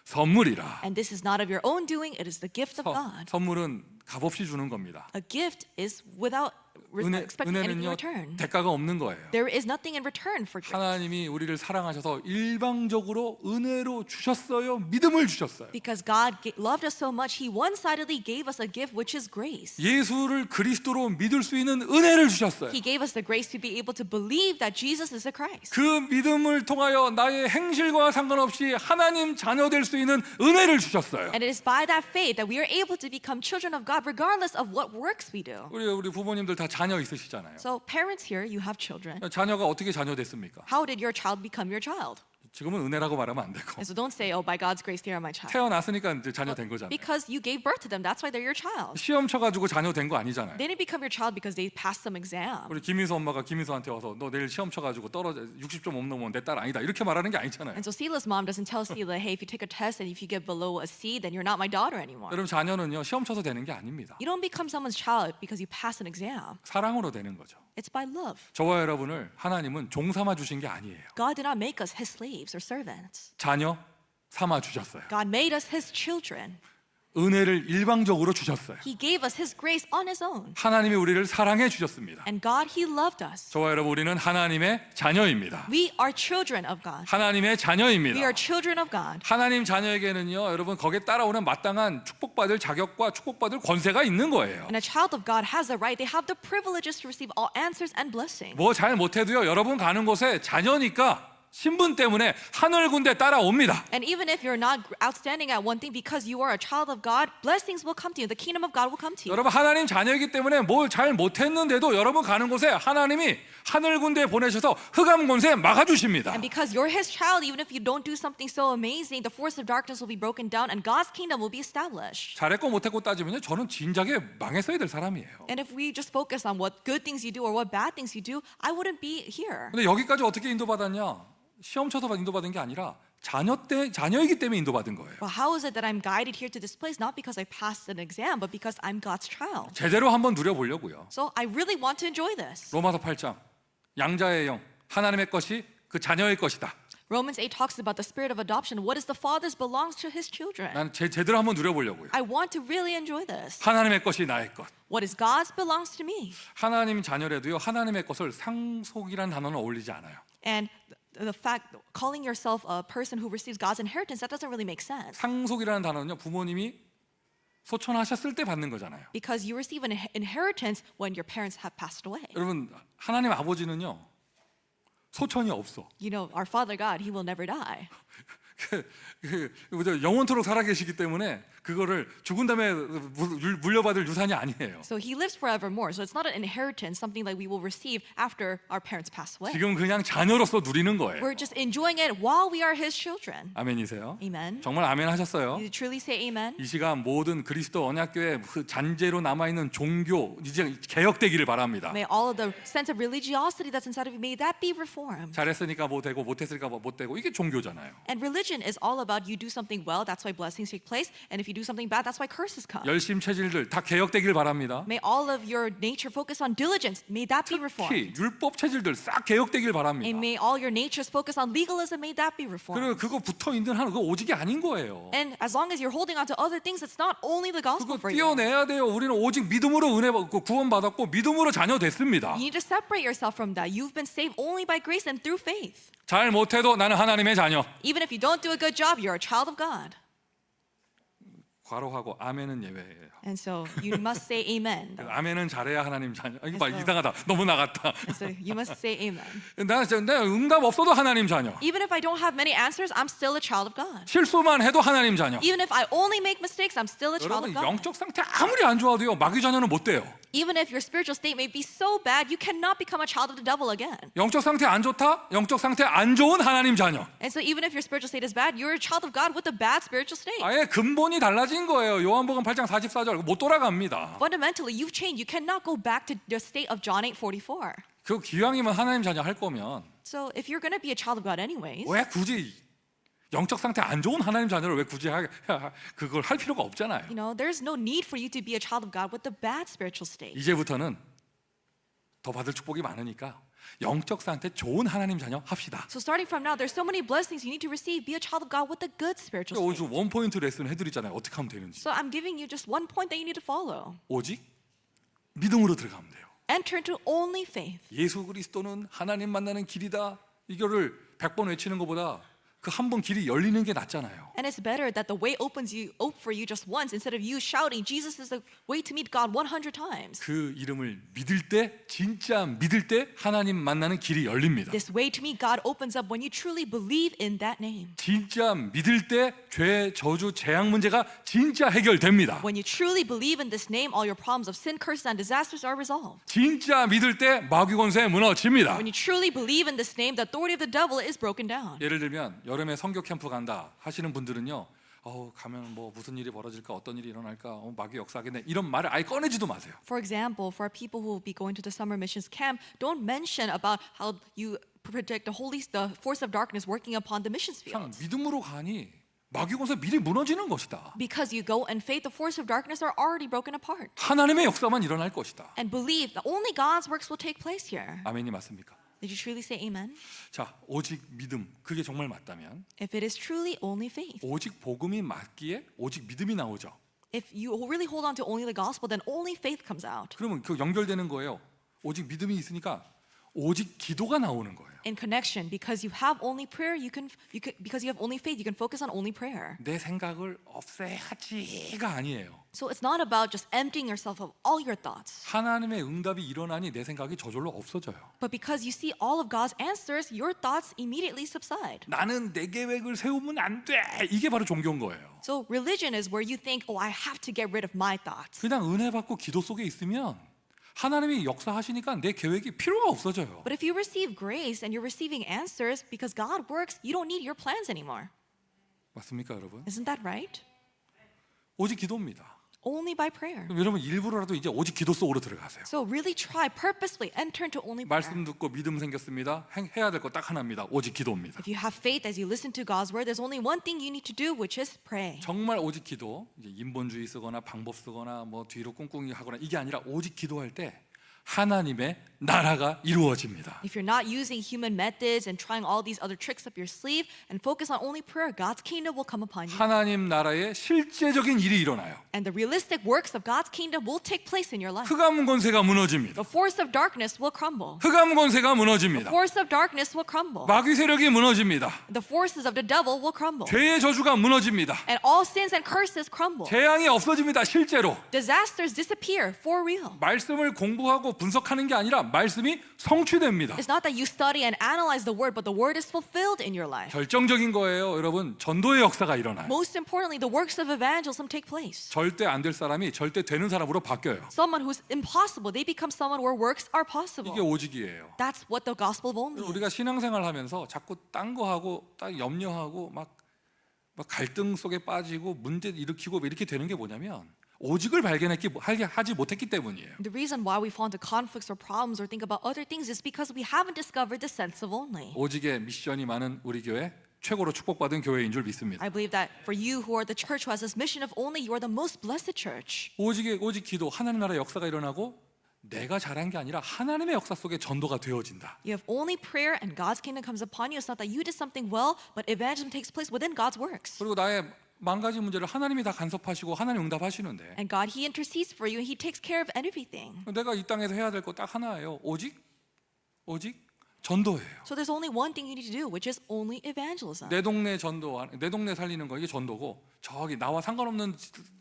선물이라. And this is not of your own doing, it is the gift of God. 선물은 값없이 주는 겁니다. A gift is without expecting anything in 은혜는요 return. 대가가 없는 거예요. There is nothing in return for grace. 하나님이 우리를 사랑하셔서 일방적으로 은혜로 주셨어요. 믿음을 주셨어요. Because God loved us so much, He one-sidedly gave us a gift, which is grace. 예수를 그리스도로 믿을 수 있는 은혜를 주셨어요. He gave us the grace to be able to believe that Jesus is the Christ. 그 믿음을 통하여 나의 행실과 상관없이 하나님 자녀 될 수 있는 은혜를 주셨어요. And it is by that faith that we are able to become children of God, regardless of what works we do. 우리 부모님들 다 자녀 있으시잖아요. So parents here, you have children. 자녀가 어떻게 자녀 됐습니까? How did your child become your child? 지금은 은혜라고 말하면 안 되고 And so don't say, oh, by God's grace, they are my child. 태어났으니까 이제 자녀 된 거잖아요. Because you gave birth to them, that's why they're your child. 시험 쳐가지고 자녀 된 거 아니잖아요. They didn't become your child because they passed some exam. 우리 김희수 엄마가 김희수한테 와서 너 내일 시험 쳐가지고 떨어져 60점 못 넘으면 내 딸 아니다 이렇게 말하는 게 아니잖아요. And so Sela's mom doesn't tell Sela, hey, if you take a test and if you get below a C, then you're not my daughter anymore. 여러분 자녀는요 시험 쳐서 되는 게 아닙니다. You don't become someone's child because you pass an exam. 사랑으로 되는 거죠. It's by love. 저와 여러분을 하나님은 종 삼아 주신 게 아니에요. God did not make us His slaves or servants. 자녀 삼아 주셨어요. God made us His children. 은혜를 일방적으로 주셨어요. He gave us His grace on His own. 하나님이 우리를 사랑해 주셨습니다. And God, He loved us. 저와 여러분 우리는 하나님의 자녀입니다. We are children of God. 하나님의 We 자녀입니다. are children of God. 하나님 자녀에게는요 여러분 거기에 따라오는 마땅한 축복받을 자격과 축복받을 권세가 있는 거예요. And a child of God has the right, they have the privileges to receive all answers and blessings. 뭐 잘 못해도요 여러분 가는 곳에 자녀니까 신분 때문에 하늘 군대 따라옵니다. And even if you're not outstanding at one thing, because you are a child of God, blessings will come to you. The kingdom of God will come to you. 여러분 하나님 자녀이기 때문에 뭘 잘 못했는데도 여러분 가는 곳에 하나님이 하늘 군대 보내셔서 흑암 권세 막아주십니다. And because you're His child, even if you don't do something so amazing, the force of darkness will be broken down and God's kingdom will be established. 잘했고 못했고 따지면요 저는 진작에 망했어야 될 사람이에요. And if we just focus on what good things you do or what bad things you do, I wouldn't be here. 근데 여기까지 어떻게 인도받았냐? 시험 쳐서 인도받은 게 아니라 자녀이기 때문에 인도받은 거예요. Well, how is it that I'm guided here to this place? Not because I passed an exam, but because I'm God's child. 제대로 한번 누려보려고요. So I really want to enjoy this. 로마서 8장 양자의 영 하나님의 것이 그 자녀의 것이다. Romans 8 talks about the spirit of adoption. What is the father's belongs to his children. 난 제대로 한번 누려보려고요. I want to really enjoy this. 하나님의 것이 나의 것. What is God's belongs to me. 하나님 자녀라도요 하나님의 것을 상속이란 단어는 어울리지 않아요. And the fact calling yourself a person who receives God's inheritance, that doesn't really make sense. 상속이라는 단어는요 부모님이 소천하셨을 때 받는 거잖아요. Because you receive an inheritance when your parents have passed away. 여러분 하나님 아버지는요 소천이 없어. You know, our Father God, He will never die. 영원토록 살아계시기 때문에 그거를 죽은 다음에 물려받을 유산이 아니에요. So He lives forevermore. So it's not an inheritance, something like we will receive after our parents pass away. 지금 그냥 자녀로서 누리는 거예요. We're just enjoying it while we are His children. 아멘이세요? Amen. 정말 아멘 하셨어요? You truly say amen. 이 시간 모든 그리스도 언약교회 그 잔재로 남아있는 종교 이제 개혁되기를 바랍니다. May all of the sense of religiosity that's inside of you, may that be reformed. 잘했으니까 뭐 되고 못했으니까 뭐 못 되고 이게 종교잖아요. And religion is all about you do something well, that's why blessings take place. And if you do something bad, that's why curses come. 열심 체질들 다 개혁되길 바랍니다. May all of your nature focus on diligence. May that be reformed. 특히 율법 체질들 싹 개혁되길 바랍니다. And may all your natures focus on legalism. May that be reformed. 그리고 그거 붙어 있는 한은 그거 오직이 아닌 거예요. And as long as you're holding on to other things, it's not only the gospel 그거 for you. 떼어내야 돼요. 우리는 오직 믿음으로 은혜 받고 구원받았고 믿음으로 자녀 됐습니다. You need to separate yourself from that. You've been saved only by grace and through faith. 잘 못해도 나는 하나님의 자녀. Even if you don't do a good job, you're a child of God. 괄호하고 아멘은 예외예요. And so you must say amen. though. 아멘은 잘해야 하나님 자녀. 이거 봐 그래서- 이상하다. 너무 나갔다. And so you must say amen. 내가 응답 없어도 하나님 자녀. Even if I don't have many answers, I'm still a child of God. 실수만 해도 하나님 자녀. Even if I only make mistakes, I'm still a child 여러분 of God. 영적 상태 아무리 안 좋아도요 마귀 자녀는 못 돼요. Even if your spiritual state may be so bad, you cannot become a child of the devil again. 영적 상태 안 좋다? 영적 상태 안 좋은 하나님 자녀. And so even if your spiritual state is bad, you're a child of God with a bad spiritual state. 아예 근본이 달라진 거예요. 요한복음 8장 44절 못 돌아갑니다. Fundamentally, you've changed. You cannot go back to the state of John 8:44. 그 기왕이면 하나님 자녀 할 거면 So if you're going to be a child of God anyways, 왜 굳이 영적 상태 안 좋은 하나님 자녀를 왜 굳이 그걸 할 필요가 없잖아요. you know, there's no need for you to be a child of God with a bad spiritual state. 이제부터는 더 받을 축복이 많으니까 영적 상태 좋은 하나님 자녀 합시다. So starting from now, there's so many blessings you need to receive. Be a child of God with a good spiritual 오늘 state. 원포인트 레슨 해드리잖아요. 어떻게 하면 되는지. So I'm giving you just one point that you need to follow. 오직 믿음으로 들어가면 돼요. Enter into only faith. 예수 그리스도는 하나님 만나는 길이다. 이거를 100번 외치는 것보다 그 한 번 길이 열리는 게 낫잖아요. And it's better that the way opens you up for you just once instead of you shouting, Jesus is the way to meet God 100 times. 그 이름을 믿을 때 진짜 믿을 때 하나님 만나는 길이 열립니다. This way to meet God opens up when you truly believe in that name. 진짜 믿을 때 죄, 저주, 재앙 문제가 진짜 해결됩니다. When you truly believe in this name, all your problems of sin, curses, and disasters are resolved. 진짜 믿을 때 마귀 권세 무너집니다. When you truly believe in this name, the authority of the devil is broken down. 예를 들면 여름에 성교 캠프 간다 하시는 분들은요. 가면 뭐 무슨 일이 벌어질까 어떤 일이 일어날까 마귀 역사하겠네 이런 말을 아예 꺼내지도 마세요. For example, for people who will be going to the summer missions camp, don't mention about how you predict the force of darkness working upon the missions 그냥 field. 믿음으로 가니 마귀 권세 미리 무너지는 것이다. Because you go and faith, the force of darkness are already broken apart. 하나님의 역사만 일어날 것이다. And believe that only God's works will take place here. 아멘이 맞습니까? Did you truly say amen? 자, 오직 믿음 그게 정말 맞다면 If it is truly only faith, 오직 복음이 맞기에 오직 믿음이 나오죠. if you really hold on to only the gospel, then only faith comes out. 그러면 그 연결되는 거예요. 오직 믿음이 있으니까 오직 기도가 나오는 거예요. In connection, because you have only prayer, because you have only faith, you can focus on only prayer. 내 생각을 없애야지가 아니에요. So it's not about just emptying yourself of all your thoughts, 하나님의 응답이 일어나니 내 생각이 저절로 없어져요. but because you see all of God's answers, your thoughts immediately subside. 나는 내 계획을 세우면 안 돼. 이게 바로 종교인 거예요. So religion is where you think, oh, I have to get rid of my thoughts. 그냥 은혜 받고 기도 속에 있으면 하나님이 역사하시니까 내 계획이 필요가 없어져요. But if you receive grace and you're receiving answers because God works, you don't need your plans anymore. 맞습니까, 여러분? Isn't that right? 오직 기도입니다. Only by prayer. 그럼 여러분 일부러라도 이제 오직 기도 속으로 들어가세요. So really try, purposely enter into only prayer. 말씀 듣고 믿음 생겼습니다. 해야 될 거 딱 하나입니다. 오직 기도입니다. If you have faith as you listen to God's word, there's only one thing you need to do, which is pray. 정말 오직 기도, 이제 인본주의 쓰거나 방법 쓰거나 뭐 뒤로 꿍꿍이 하거나 이게 아니라 오직 기도할 때 하나님의 나라가 이루어집니다. If you're not using human methods and trying all these other tricks up your sleeve and focus on only prayer, God's kingdom will come upon you. 하나님 나라의 실제적인 일이 일어나요. And the realistic works of God's kingdom will take place in your life. 흑암 권세가 무너집니다. The force of darkness will crumble. 흑암 권세가 The 무너집니다. force of darkness will crumble. 마귀 세력이 무너집니다. The forces of the devil will crumble. 죄의 저주가 무너집니다. And all sins and curses crumble. 재앙이 없어집니다. 실제로. Disasters disappear for real. 말씀을 공부하고 분석하는 게 아니라 말씀이 성취됩니다. It's not that you study and analyze the word, but the word is fulfilled in your life. 결정적인 거예요. 여러분, 전도의 역사가 일어나요. Most importantly, the works of evangelism take place. 절대 안 될 사람이 절대 되는 사람으로 바뀌어요. Someone who's impossible, they become someone where works are possible. 이게 오직이에요. That's what the gospel of only is. 우리가 신앙생활 하면서 자꾸 딴 거 하고 딱 염려하고 막 갈등 속에 빠지고 문제 일으키고 이렇게 되는 게 뭐냐면 오직을 하지 못했기 때문이에요. The reason why we fall into conflicts or problems or think about other things is because we haven't discovered the sense of only. 오직의 미션이 많은 우리 교회 최고로 축복받은 교회인 줄 믿습니다. I believe that for you who are the church who has this mission of only, you are the most blessed church. 오직 기도 하나님 나라 역사가 일어나고 내가 잘한 게 아니라 하나님의 역사 속에 전도가 되어진다. You have only prayer and God's kingdom comes upon you. It's not that you did something well, but evangelism takes place within God's works. 그리고 나의 망가진 문제를 하나님이 다 간섭하시고 하나님 응답하시는데 And God, He intercedes for you and He takes care of everything. 내가 이 땅에서 해야 될 거 딱 하나예요. 오직 전도예요. So there's only one thing you need to do, which is only evangelism. 내 동네 내 동네 살리는 거 이게 전도고 저기 나와 상관없는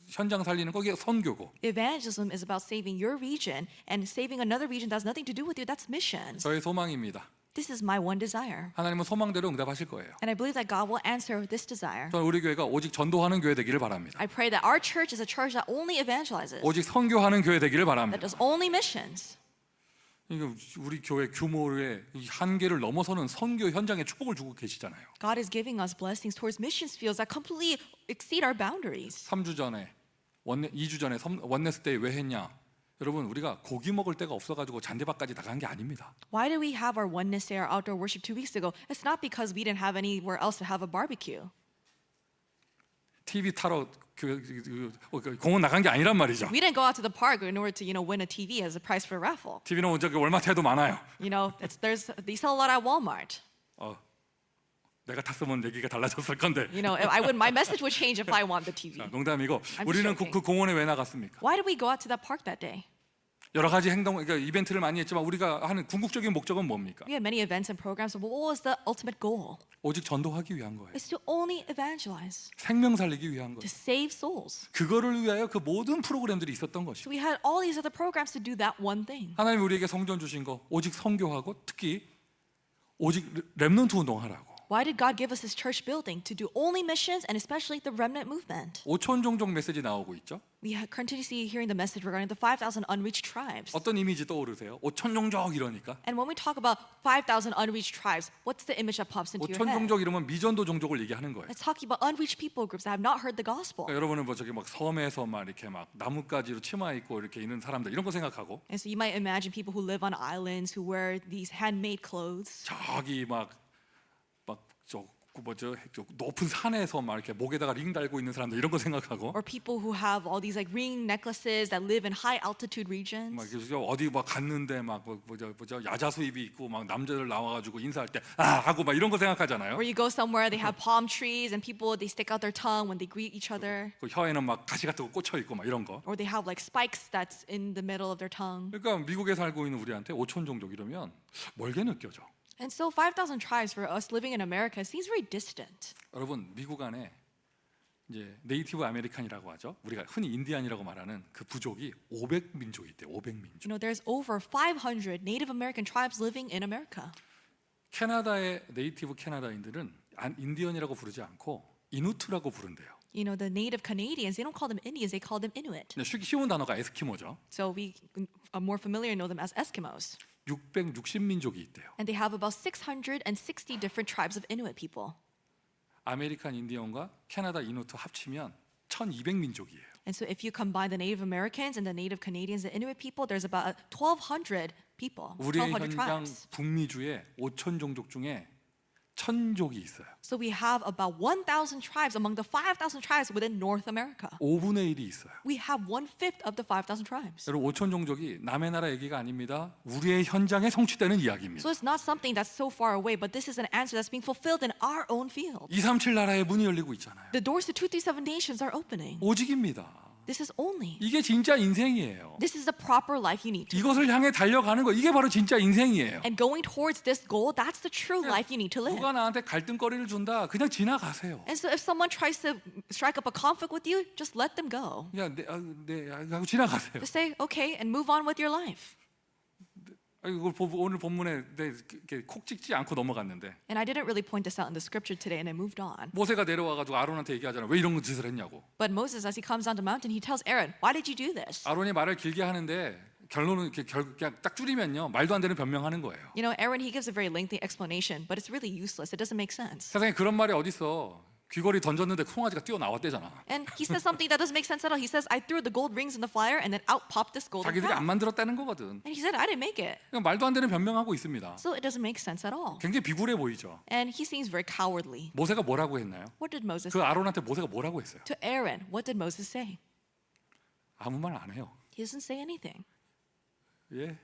현장 살리는 거 이게 선교고. Evangelism is about saving your region, and saving another region that has nothing to do with you, that's missions. 저의 소망입니다. This is my one desire. 하나님은 소망대로 응답하실 거예요. And I believe that God will answer this desire. 저는 우리 교회가 오직 전도하는 교회 되기를 바랍니다. I pray that our church is a church that only evangelizes, 오직 선교하는 교회 되기를 that 바랍니다. does only missions. 이게 우리 교회 규모의 이 한계를 넘어서는 선교 현장에 축복을 주고 계시잖아요. God is giving us blessings towards missions fields that completely exceed our boundaries. 2주 전에 원네스 데이 왜 했냐? 여러분 우리가 고기 먹을 데가 없어가지고 잔디밭까지 나간 게 아닙니다. Why did we have our Oneness Day, our outdoor worship 2 weeks ago? It's not because we didn't have anywhere else to have a barbecue. TV 타러 공원 나간 게 아니란 말이죠. We didn't go out to the park in order to, win a TV as a prize for a raffle. TV는 저기 월마트에도 많아요. They sell a lot at Walmart. 내가 탔으면 얘기가 달라졌을 건데. My message would change if I want the TV. 농담이고 I'm 우리는 joking. 그 공원에 왜 나갔습니까? Why did we go out to that park that day? 여러 가지 그러니까 이벤트를 많이 했지만 우리가 하는 궁극적인 목적은 뭡니까? We had many events and programs, but what was the ultimate goal? 오직 전도하기 위한 거예요. It's to only evangelize, 생명 살리기 위한 to 거예요. save souls. 그거를 위하여 그 모든 프로그램들이 있었던 것이죠. So we had all these other programs to do that one thing. 하나님 우리에게 성전 주신 거 오직 선교하고 특히 오직 렘넌트 운동하라고. Why did God give us this church building? To do only missions and especially the remnant movement. 5천 종족 메시지 나오고 있죠. We are continuously hearing the message regarding the 5,000 unreached tribes. 어떤 이미지 떠오르세요? 5천 종족 이러니까. And when we talk about 5,000 unreached tribes, what's the image that pops into your 5천 head? 종족 이러면 미전도 종족을 얘기하는 거예요. It's talking about unreached people groups that have not heard the gospel. 그러니까 여러분은 뭐 저기 막 섬에서 막 이렇게 막 나뭇가지로 치마 입고 이렇게 있는 사람들 이런 거 생각하고 And so you might imagine people who live on islands who wear these handmade clothes. 저기 막저 높은 산에서 막 이렇게 목에다가 링 달고 있는 사람들 이런 거 생각하고 Or people who have all these like ring necklaces that live in high altitude regions. 막 어디 막 갔는데 막 야자수 입이 있고 막 남자들 나와가지고 인사할 때 하고 막 이런 거 생각하잖아요. Or you go somewhere, they have palm trees and people, they stick out their tongue when they greet each other. 그 혀에는 막 가시 같은 거 꽂혀 있고 막 이런 거. Or they have like spikes that's in the middle of their tongue. 그러니까 미국에 살고 있는 우리한테 5천 종족 이러면 멀게 느껴져. And so 5,000 tribes for us living in America seems very distant. 여러분 미국 안에 이제 네이티브 아메리칸이라고 하죠. 우리가 흔히 인디안이라고 말하는 그 부족이 500민족이 있대요. 500민족. There's over 500 Native American tribes living in America. 캐나다의 네이티브 캐나다인들은 인디언이라고 부르지 않고 이누트라고 부른대요. The Native Canadians, they don't call them Indians, they call them Inuit. 근데 쉬운 단어가 에스키모죠. So we are more familiar know them as Eskimos. 660민족이 있대요. And they have about 660 different tribes of Inuit people. 아메리칸 인디언과 캐나다 이누트 합치면 1200민족이에요. And so if you combine the Native Americans and the Native Canadians and Inuit people, there's about 1,200 people, 우리의 1,200 현장 tribes. 북미주의 5천 종족 중에 천족이 있어요. So we have about 1,000 tribes among the 5,000 tribes within North America. 5분의 1이 있어요. We have 1/5 of the 5,000 tribes. 여러분 5천 종족이 남의 나라 얘기가 아닙니다. 우리의 현장에 성취되는 이야기입니다. So it's not something that's so far away, but this is an answer that's being fulfilled in our own field. 237 나라의 문이 열리고 있잖아요. The doors to 237 nations are opening. 오직입니다. This is only. 이게 진짜 인생이에요. This is the proper life you need to. 이것을 향해 달려가는 거 이게 바로 진짜 인생이에요. And going towards this goal, that's the true life you need to live. 누가 나한테 갈등거리를 준다 그냥 지나가세요. And so if someone tries to strike up a conflict with you, just let them go. 그냥 네 하고 지나가세요. Just say, okay, and move on with your life. 이걸 오늘 본문에 이렇게 콕 찍지 않고 넘어갔는데 And I didn't really point this out in the scripture today, and I moved on. 모세가 내려와가지고 아론한테 얘기하잖아요. 왜 이런 거 짓을 했냐고. But Moses, as he comes down the mountain, he tells Aaron, why did you do this? 아론이 말을 길게 하는데 결론은 그냥 딱 줄이면요 말도 안 되는 변명하는 거예요. You know, Aaron, he gives a very lengthy explanation, but it's really useless. It doesn't make sense. 세상에 그런 말이 어딨어. 귀걸이 던졌는데 송아지가 뛰어나왔대잖아. And he says something that doesn't make sense at all. He says, I threw the gold rings in the fire, and then out popped this golden 자기들이 안 calf. 만들었다는 거거든. And he said, I didn't make it. 그냥 말도 안 되는 변명하고 있습니다. So it doesn't make sense at all. 굉장히 비굴해 보이죠. And he seems very cowardly. 모세가 뭐라고 했나요? What did Moses 그 say? 아론한테 모세가 뭐라고 했어요? To Aaron, what did Moses say? 아무 말 안 해요. He doesn't say anything. 예,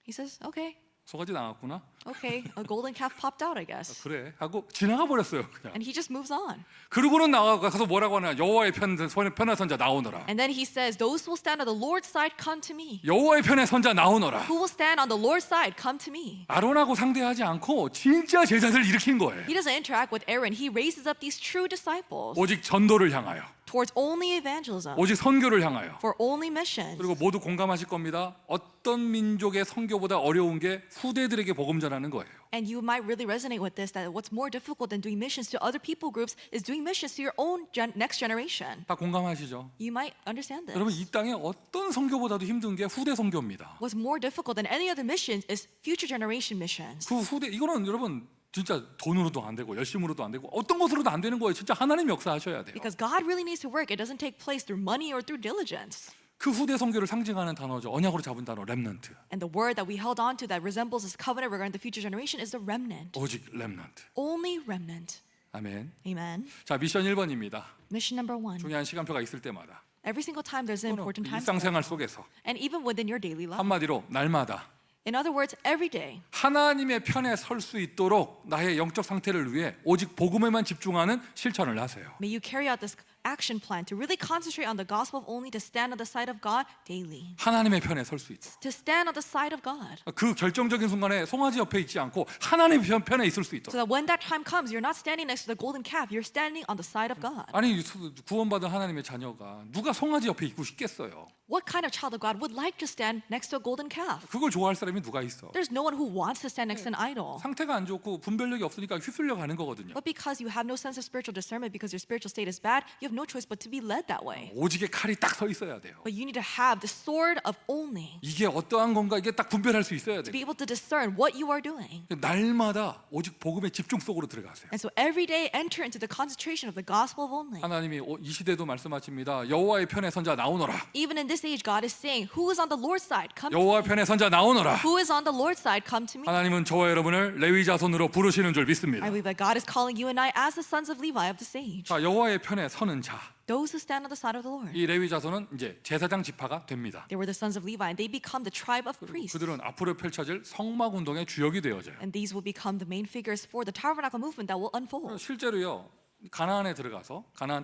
He says, okay, 송아지 나왔구나. okay, a golden calf popped out, I guess. 그래 하고 지나가 버렸어요. 그냥. And he just moves on. 그러고는 나가서 뭐라고 하냐? 여호와의 편의 선자 나오너라. And then he says, those who will stand on the Lord's side, come to me. 여호와의 편의 선자 나오너라. Who will stand on the Lord's side, come to me. 아론하고 상대하지 않고 진짜 제자들 일으킨 거예요. He doesn't interact with Aaron. He raises up these true disciples 오직 전도를 향하여, towards only evangelism, 오직 선교를 향하여. for only missions. 그리고 모두 공감하실 겁니다. 어떤 민족의 선교보다 어려운 게 후대들에게 복음 전하는 거예요. And you might really resonate with this, that what's more difficult than doing missions to other people groups is doing missions to your own next generation. 다 공감하시죠? You might understand this. 여러분 이 땅에 어떤 선교보다도 힘든 게 후대 선교입니다. What's more difficult than any other missions is future generation missions. 그 후대 이거는 여러분 진짜 돈으로도 안 되고 열심으로도 안 되고 어떤 것으로도 안 되는 거예요. 진짜 하나님 역사하셔야 돼요. Because God really needs to work. It doesn't take place through money or through diligence. 그 후대 선교를 상징하는 단어죠. 언약으로 잡은 단어 렘넌트. And the word that we held on to that resembles this covenant regarding the future generation is the remnant. 오직 렘넌트. Only remnant. 아멘. Amen. 자 미션 1번입니다. Mission number 1. 중요한 시간표가 있을 때마다 Every single time there's an important time. 일상생활 속에서 And even within your daily life. 한마디로 날마다 In other words, every day. 하나님의 편에 설 수 있도록 나의 영적 상태를 위해 오직 복음에만 집중하는 실천을 하세요. May you carry out this action plan to really concentrate on the gospel of only to stand on the side of God daily. 하나님의 편에 설 수 있도록. To stand on the side of God. 그 결정적인 순간에 송아지 옆에 있지 않고 하나님의 편에 있을 수 So 있도록. that when that time comes, you're not standing next to the golden calf, you're standing on the side of God. 아니 구원받은 하나님의 자녀가 누가 송아지 옆에 있고 싶겠어요? What kind of child of God would like to stand next to a golden calf? 그걸 좋아할 사람이 누가 있어? There's no one who wants to stand next to an idol. 상태가 안 좋고 분별력이 없으니까 휩쓸려 가는 거거든요. But because you have no sense of spiritual discernment, because your spiritual state is bad, you have no choice but to be led that way. 오직의 칼이 딱 서 있어야 돼요. But you need to have the sword of only 이게 어떠한 건가 이게 딱 분별할 수 있어야 to 돼요. be able to discern what you are doing. 날마다 오직 복음의 집중 속으로 들어가세요. And so every day enter into the concentration of the gospel of only. 하나님이 이 시대도 말씀하십니다. 여호와의 편에 선자 나오너라. Even in this age, God is saying, who is on the Lord's side? Come to me. 여호와의 편에 선자 나오너라. Who is on the Lord's side? Come to me. 하나님은 저와 여러분을 레위 자손으로 부르시는 줄 믿습니다. I believe that God is calling you and I as the sons of Levi of this age. 자, 여호와의 편에 서는 자. Those who stand on the side of the Lord. 이 레위 자손은 이제 제사장 지파가 됩니다. They were the sons of Levi, and they become the tribe of priests. 그들은 앞으로 펼쳐질 성막 운동의 주역이 되어져요. And these will become the main figures for the tabernacle movement that will unfold. 실제로요. 가나안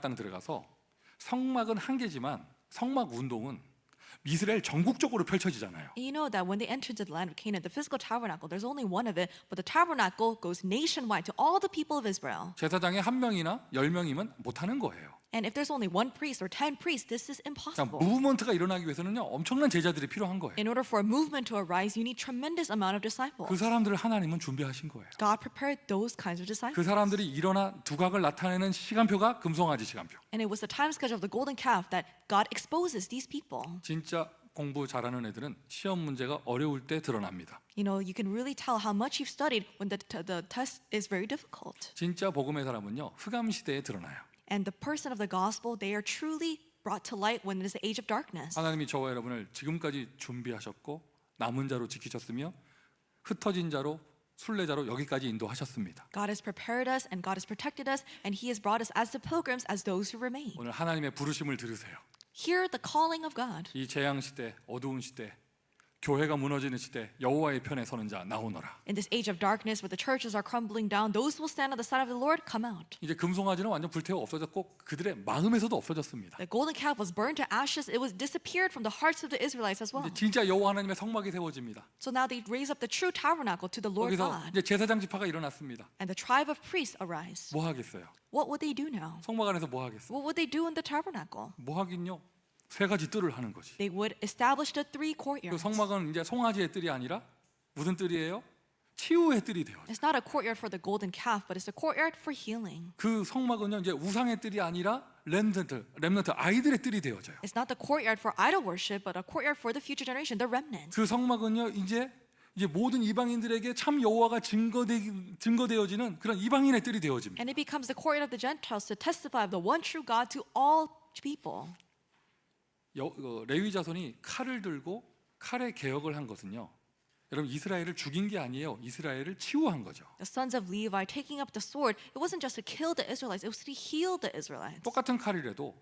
땅 들어가서 성막은 한 개지만 성막 운동은 이스라엘 전국적으로 펼쳐지잖아요. And you know that when they entered the land of Canaan, the physical tabernacle, there's only one of it, but the tabernacle goes nationwide to all the people of Israel. 제사장이 1명이나 10명이면 못 하는 거예요. And if there's only one priest or 10 priests, this is 자, impossible. 무브먼트가 일어나기 위해서는요. 엄청난 제자들이 필요한 거예요. In order for a movement to arise, you need tremendous amount of disciples. 그 사람들을 하나님은 준비하신 거예요. God prepared those kinds of disciples. 그 사람들이 일어나 두각을 나타내는 시간표가 금송아지 시간표. And it was the time schedule of the golden calf that God exposes these people. 진짜 공부 잘하는 애들은 시험 문제가 어려울 때 드러납니다. You know, you can really tell how much you've studied when the test is very difficult. 진짜 복음의 사람은요. 흑암 시대에 드러나요. And the person of the gospel, they are truly brought to light when it is the age of darkness. 하나님이 저와 여러분을 지금까지 준비하셨고 남은 자로 지키셨으며 흩어진 자로 순례자로 여기까지 인도하셨습니다. God has prepared us and God has protected us and He has brought us as the pilgrims, as those who remain. 오늘 하나님의 부르심을 들으세요. Hear the calling of God. 이 재앙 시대, 어두운 시대, 교회가 무너지는 시대, 여호와의 편에 서는 자 나오너라. In this age of darkness where the churches are crumbling down, those who will stand on the side of the Lord, come out. 이제 금송아지는 완전 불태워 없어졌고 그들의 마음에서도 없어졌습니다. The golden calf was burned to ashes. It was disappeared from the hearts of the Israelites as well. 이제 진짜 여호와 하나님의 성막이 세워집니다. So now they raise up the true tabernacle to the Lord 거기서 God. 이제 제사장 지파가 일어났습니다. And the tribe of priests arise. 뭐 하겠어요? What would they do now? 성막 안에서 뭐 하겠어요? What would they do in the tabernacle? 뭐 하긴요? 세 가지 뜰을 하는 거지. They would establish the three 그 courtyards. 성막은 이제 송아지의 뜰이 아니라 무슨 뜰이에요? 치유의 뜰이 돼요. It's not a courtyard for the golden calf, but it's a courtyard for healing. 그 성막은요 이제 우상의 뜰이 아니라 렘넌트 아이들의 뜰이 되어져요. It's not the courtyard for idol worship, but a courtyard for the future generation, the remnant. 그 성막은요 이제 모든 이방인들에게 참 여호와가 증거되어지는 그런 이방인의 뜰이 되어집니다. And it becomes the courtyard of the Gentiles to testify of the one true God to all people. 레위 자손이 칼을 들고 칼의 개혁을 한 것은요. 여러분 이스라엘을 죽인 게 아니에요. 이스라엘을 치유한 거죠. The sons of Levi taking up the sword, it wasn't just to kill the Israelites, it was to heal the Israelites. 똑같은 칼이라도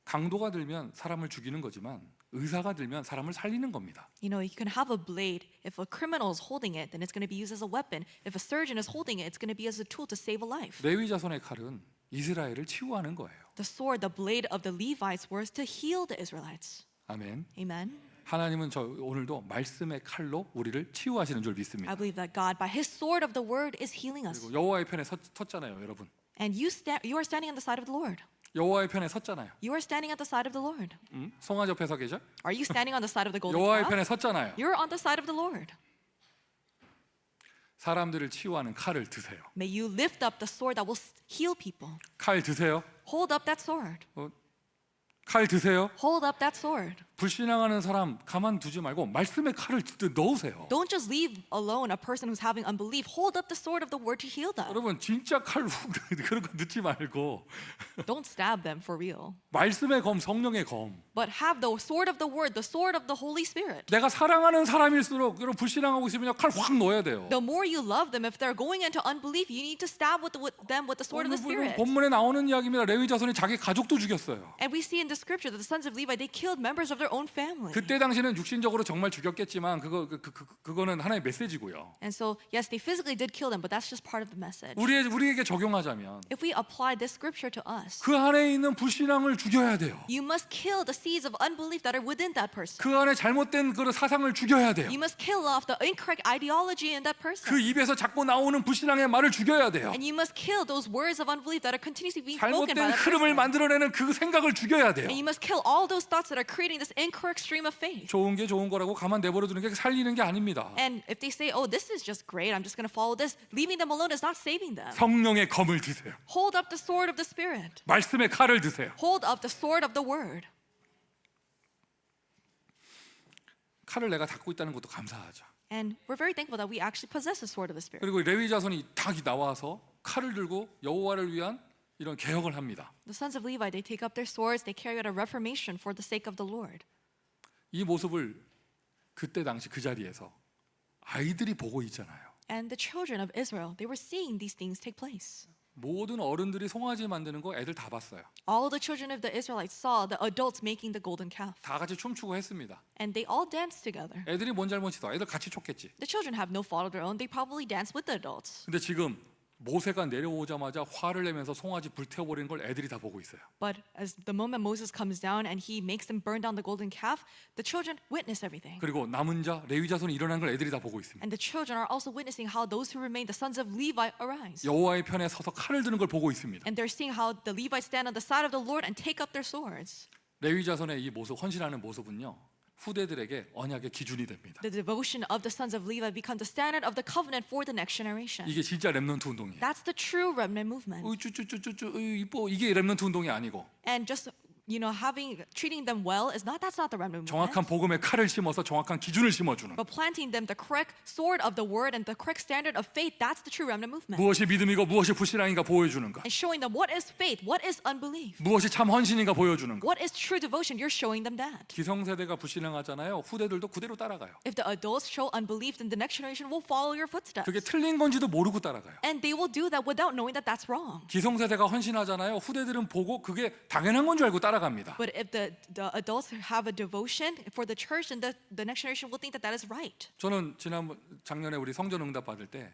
강도가 들면 사람을 죽이는 거지만 의사가 들면 사람을 살리는 겁니다. You know, you can have a blade. If a criminal is holding it, then it's going to be used as a weapon. If a surgeon is holding it, it's going to be as a tool to save a life. 레위 자손의 칼은 이스라엘을 치유하는 거예요. The sword, the blade of the Levites was to heal the Israelites. 아멘. Amen. 하나님은 저 오늘도 말씀의 칼로 우리를 치유하시는 줄 믿습니다. I believe that God, by His sword of the word, is healing us. 그리고 여호와의 편에 섰잖아요, 여러분. And you are standing on the side of the Lord. 여호와의 편에 섰잖아요. You are standing at the side of the Lord. 송아지 옆에 서 계죠? Are you standing on the side of the golden 여호와의 calf? 편에 섰잖아요. You're on the side of the Lord. 사람들을 치유하는 칼을 드세요. May you lift up the sword that will heal people. 칼 드세요. Hold up that sword. 칼 드세요. Hold up that sword. 불신앙하는 사람 가만두지 말고 말씀의 칼을 넣으세요. Don't just leave alone a person who's having unbelief. Hold up the sword of the word to heal them. 여러분 진짜 칼로 그런 거 넣지 말고 Don't stab them for real. 말씀의 검, 성령의 검. But have the sword of the word, the sword of the Holy Spirit. 내가 사랑하는 사람일수록 여러분 불신앙하고 있으면 칼 확 넣어야 돼요. The more you love them, if they're going into unbelief, you need to stab them with the sword of the Spirit. 본문에 나오는 이야기입니다. 레위 자손이 자기 가족도 죽였어요. And we see in the scripture that the sons of Levi, they killed members of their own family. 그때 당시는 육신적으로 정말 죽였겠지만 그거는 하나의 메시지고요. And so, yes, they physically did kill them, but that's just part of the message. 우리에게 적용하자면 If we apply this scripture to us, 그 안에 있는 불신앙을 죽여야 돼요. you must kill the seeds of unbelief that are within that person. 그 안에 잘못된 그 사상을 죽여야 돼요. You must kill off the incorrect ideology in that person. 그 입에서 자꾸 나오는 불신앙의 말을 죽여야 돼요. And you must kill those words of unbelief that are continuously being spoken by 잘못된 that 흐름을 person. 만들어내는 그 생각을 죽여야 돼요. And you must kill all those thoughts that are creating this incorrect stream of faith. 좋은 게 좋은 거라고 가만 내버려 두는 게 살리는 게 아닙니다. And if they say, oh, this is just great, I'm just going to follow this, leaving them alone is not saving them. 성령의 검을 드세요. Hold up the sword of the Spirit. 말씀의 칼을 드세요. Hold up the sword of the Word. 칼을 내가 갖고 있다는 것도 감사하죠. And we're very thankful that we actually possess the sword of the Spirit. 그리고 레위 자손이 딱 나와서 칼을 들고 여호와를 위한 이런 개혁을 합니다. The sons of Levi, they take up their swords, they carry out a reformation for the sake of the Lord. 이 모습을 그때 당시 그 자리에서 아이들이 보고 있잖아요. And the children of Israel, they were seeing these things take place. 모든 어른들이 송아지 만드는 거 애들 다 봤어요. All the children of the Israelites saw the adults making the golden calf. 다 같이 춤추고 했습니다. And they all danced together. 애들이 뭔 잘못이 있어? 애들 같이 췄겠지. The children have no fault of their own. They probably danced with the adults. 근데 지금 모세가 내려오자마자 화를 내면서 송아지 불태워버리는 걸 애들이 다 보고 있어요. But as the moment Moses comes down and he makes them burn down the golden calf, the children witness everything. 그리고 남은 자 레위 자손이 일어난 걸 애들이 다 보고 있습니다. And the children are also witnessing how those who remain, the sons of Levi, arise. 여호와의 편에 서서 칼을 드는 걸 보고 있습니다. And they're seeing how the Levites stand on the side of the Lord and take up their swords. 레위 자손의 이 모습, 헌신하는 모습은요 후대들에게 언약의 기준이 됩니다. The devotion of the sons of Levi becomes the standard of the covenant for the next generation. 이게 진짜 렘넌트 운동이에요. That's the true remnant movement. 쭈쭈쭈쭈쭈 이뻐 이게 렘넌트 운동이 아니고 And just treating them well is not, that's not the remnant movement. 정확한 복음의 칼을 심어서 정확한 기준을 심어주는. But planting them the correct sword of the word and the correct standard of faith, that's the true remnant movement. 무엇이 믿음이고 무엇이 불신앙인가 보여주는 것. And showing them what is faith, what is unbelief, 무엇이 참 헌신인가 보여주는 것. what is true devotion, you're showing them that. 기성세대가 불신앙하잖아요. 후대들도 그대로 따라가요. If the adults show unbelief, then the next generation will follow your footsteps. 그게 틀린 건지도 모르고 따라가요. And they will do that without knowing that that's wrong. 기성세대가 헌신하잖아요. 후대들은 보고 그게 당연한 건 줄 알고 따라갑니다. But if the adults have a devotion for the church, then the next generation will think that that is right. 저는 작년에 우리 성전 응답 받을 때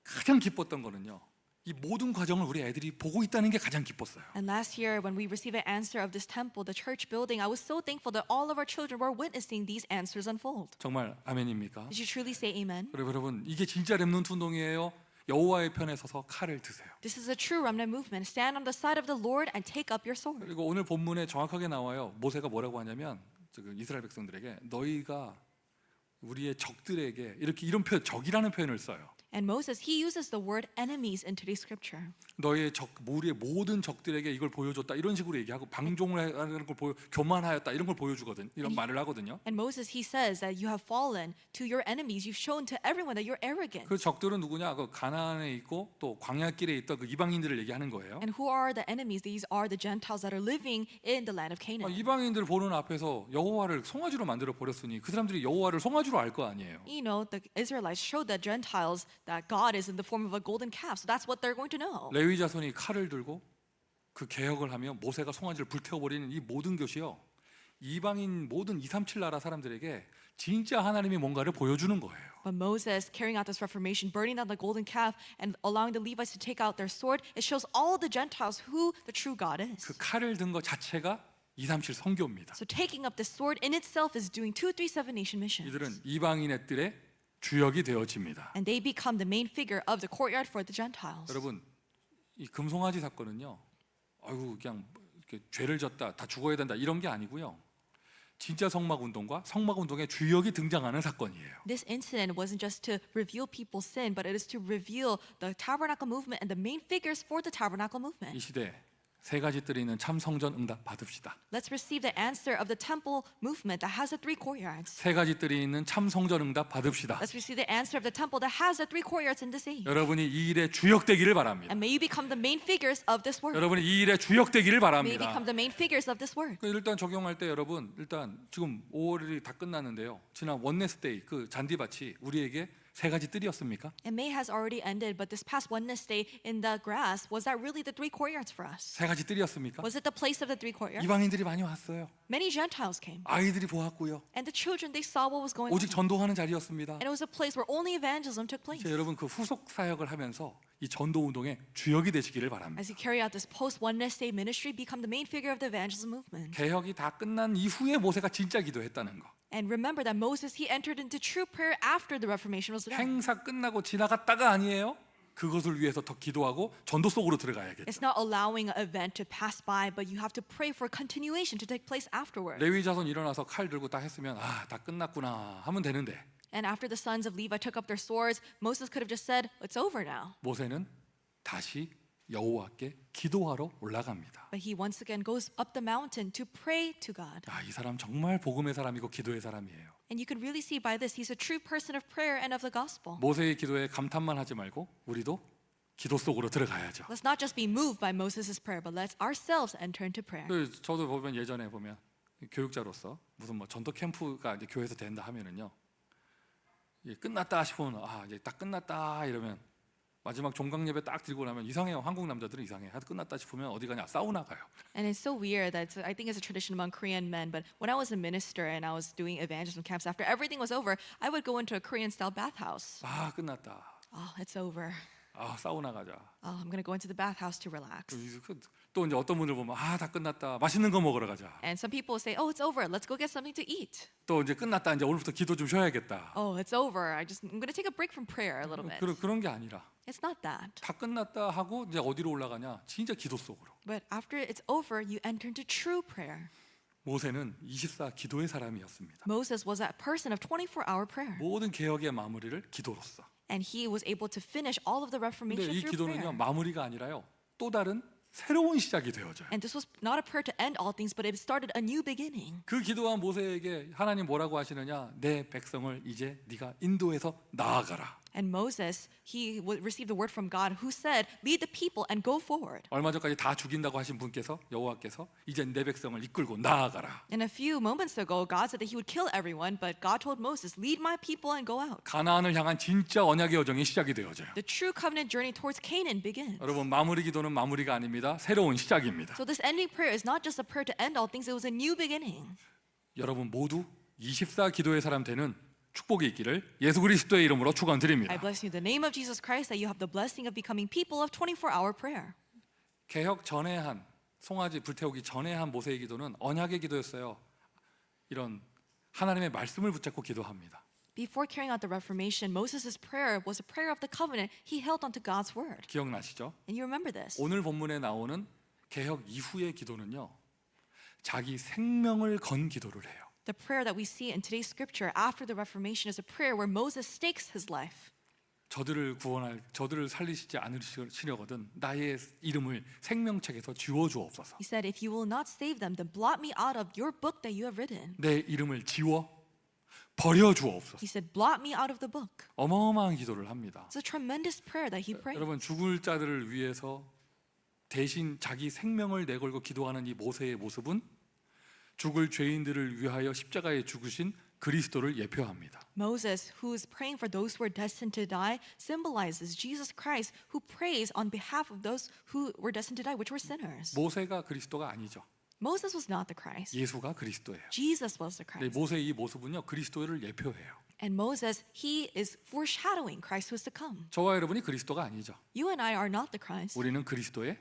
가장 기뻤던 거는요. 이 모든 과정을 우리 애들이 보고 있다는 게 가장 기뻤어요. And last year, when we received an answer of this temple, the church building, I was so thankful that all of our children were witnessing these answers unfold. 정말 아멘입니까? Did you truly say amen? 그리고 여러분 이게 진짜 렘넌트 운동이에요. 여호와의 편에 서서 칼을 드세요. This is a true remnant movement. Stand on the side of the Lord and take up your sword. 그리고 오늘 본문에 정확하게 나와요. 모세가 뭐라고 하냐면 이스라엘 백성들에게 너희가 우리의 적들에게 이런 표현 적이라는 표현을 써요. And Moses, he uses the word enemies in today's scripture. 너의 우리의 모든 적들에게 이걸 보여줬다 이런 식으로 얘기하고 방종을 하는 걸 교만하였다 이런 걸 보여주거든. 이런 말을 하거든요. And Moses, he says that you have fallen to your enemies. You've shown to everyone that you're arrogant. 그 적들은 누구냐? 그 가나안에 있고 또 광야길에 있던 그 이방인들을 얘기하는 거예요. And who are the enemies? These are the Gentiles that are living in the land of Canaan. 이방인들 보는 앞에서 여호와를 송아지로 만들어 버렸으니 그 사람들이 여호와를 송아지로 알 거 아니에요. You know, the Israelites showed the Gentiles that God is in the form of a golden calf. So that's what they're going to know. 레위 자손이 칼을 들고 그 개혁을 하며 모세가 송아지를 불태워버리는 이 모든 것이요 이방인 모든 237 나라 사람들에게 진짜 하나님이 뭔가를 보여주는 거예요. But Moses carrying out this reformation, burning down the golden calf and allowing the Levites to take out their sword, it shows all the Gentiles who the true God is. 그 칼을 든 것 자체가 237 선교입니다. So taking up the sword in itself is doing 237 nation mission. 이들은 이방인의 뜰의 주역이 되어집니다. And they become the main figure of the courtyard for the Gentiles. 여러분 이 금송아지 사건은요, 아이고 그냥 이렇게 죄를 졌다, 다 죽어야 된다 이런 게 아니고요. 진짜 성막 운동과 성막 운동의 주역이 등장하는 사건이에요. This incident wasn't just to reveal people's sin, but it is to reveal the tabernacle movement and the main figures for the tabernacle 이 movement. 시대 세 가지 뜰이 있는 참 성전 응답 받읍시다. Let's receive the answer of the temple movement that has the three courtyards. 세 가지 뜰이 있는 참 성전 응답 받읍시다. Let's receive the answer of the temple that has the three courtyards in this age. 여러분이 이 일의 주역 되기를 바랍니다. And may you become the main figures of this word. 여러분이 이 일의 주역 되기를 May you 바랍니다. become the main figures of this word. 일단 적용할 때 여러분 일단 지금 5월이 다 끝났는데요. 지난 원네스데이 그 잔디밭이 우리에게 세 가지 뜰이었습니까? And May has already ended, but this past Wednesday in the grass, was that really the three courtyards for us? 세 가지 뜰이었습니까? Was it the place of the three courtyards? 이방인들이 많이 왔어요. Many Gentiles came. 아이들이 보았고요. And the children, they saw what was going 오직 on. 전도하는 자리였습니다. And it was a place where only evangelism took place. 이제 여러분 그 후속 사역을 하면서 이 전도 운동의 주역이 되시기를 바랍니다. As you carry out this post Wednesday ministry, become the main figure of the evangelism movement. 개혁이 다 끝난 이후에 모세가 진짜 기도했다는 거. And remember that Moses, he entered into true prayer after the Reformation was done. 행사 끝나고 지나갔다가 아니에요. 그것을 위해서 더 기도하고 전도 속으로 들어가야겠죠. It's not allowing an event to pass by, but you have to pray for continuation to take place afterward. 레위 자손 일어나서 칼 들고 딱 했으면 다 끝났구나 하면 되는데 And after the sons of Levi took up their swords, Moses could have just said, "It's over now." 모세는 다시 여호와께 기도하러 올라갑니다. But he once again goes up the mountain to pray to God. 이 사람 정말 복음의 사람이고 기도의 사람이에요. And you can really see by this, he's a true person of prayer and of the gospel. 모세의 기도에 감탄만 하지 말고 우리도 기도 속으로 들어가야죠. Let's not just be moved by Moses' prayer, but let's ourselves enter into prayer. 저도 보면 예전에 보면 교육자로서 무슨 뭐 전도 캠프가 이제 교회에서 된다 하면은요, 끝났다 싶으면 이제 딱 끝났다 이러면 마지막 종강 예배 딱 드리고 나면 이상해요. 한국 남자들은 이상해. 하여튼 끝났다 싶으면 어디 가냐? 사우나 가요. And it's so weird that I think it's a tradition among Korean men. But when I was a minister and I was doing evangelism camps, after everything was over, I would go into a Korean-style bathhouse. 끝났다. Oh, it's over. 사우나 가자. Oh, I'm gonna go into the bathhouse to relax. 또 이제 어떤 분들 보면 다 끝났다. 맛있는 거 먹으러 가자. And some people say, "Oh, it's over. Let's go get something to eat." 또 이제 끝났다. 이제 오늘부터 기도 좀 쉬어야겠다. Oh, it's over. I'm gonna take a break from prayer a little bit. 그런 게 아니라 It's not that. 다 끝났다 하고 이제 어디로 올라가냐? 진짜 기도 속으로. But after it's over, you enter into true prayer. 모세는 24 기도의 사람이었습니다. Moses was a person of 24-hour prayer. 모든 개혁의 마무리를 기도로써. And he was able to finish all of the 근데 reformation 이 through 기도는요, prayer. 마무리가 아니라요. 또 다른 새로운 시작이 되어져요. And this was not a prayer to end all things, but it started a new beginning. 그 기도한 모세에게 하나님 뭐라고 하시느냐? 내 백성을 이제 네가 인도해서 나아가라. And Moses, he received a word from God who said, lead the people and go forward. 얼마 전까지 다 죽인다고 하신 분께서 여호와께서 이제 내 백성을 이끌고 나아가라. And a few moments ago, God said that he would kill everyone, but God told Moses, lead my people and go out. 가나안을 향한 진짜 언약의 여정이 시작이 되어져요. The true covenant journey towards Canaan begins. 여러분 마무리 기도는 마무리가 아닙니다. 새로운 시작입니다. So this ending prayer is not just a prayer to end all things, it was a new beginning. 여러분 모두 24 기도의 사람 되는 축복이 있기를 예수 그리스도의 이름으로 축원드립니다. I bless you in the name of Jesus Christ that you have the blessing of becoming people of 24-hour prayer. 개혁 전에 한 송아지 불태우기 전에 한 모세의 기도는 언약의 기도였어요. 이런 하나님의 말씀을 붙잡고 기도합니다. Before carrying out the Reformation, Moses' prayer was a prayer of the covenant. He held onto God's word. 기억나시죠? And you remember this. 오늘 본문에 나오는 개혁 이후의 기도는요. 자기 생명을 건 기도를 해요. The prayer that we see in today's scripture after the Reformation is a prayer where Moses stakes his life. 저들을 살리시지 않으시려거든 나의 이름을 생명책에서 지워 주옵소서. He said, if you will not save them, then blot me out of your book that you have written. 내 이름을 지워 버려 주옵소서. He said, blot me out of the book. 어마어마한 기도를 합니다. It's a tremendous prayer that he prayed. 여러분 죽을 자들을 위해서 대신 자기 생명을 내걸고 기도하는 이 모세의 모습은 죽을 죄인들을 위하여 십자가에 죽으신 그리스도를 예표합니다. Moses, who is praying for those who are destined to die, symbolizes Jesus Christ, who prays on behalf of those who were destined to die, which were sinners. 모세가 그리스도가 아니죠. Moses was not the Christ. 예수가 그리스도예요. Jesus was the 근데 Christ. 모세의 이 모습은요 그리스도를 예표해요. And Moses, he is foreshadowing Christ who is to come. 저와 여러분이 그리스도가 아니죠. You and I are not the Christ. 우리는 그리스도의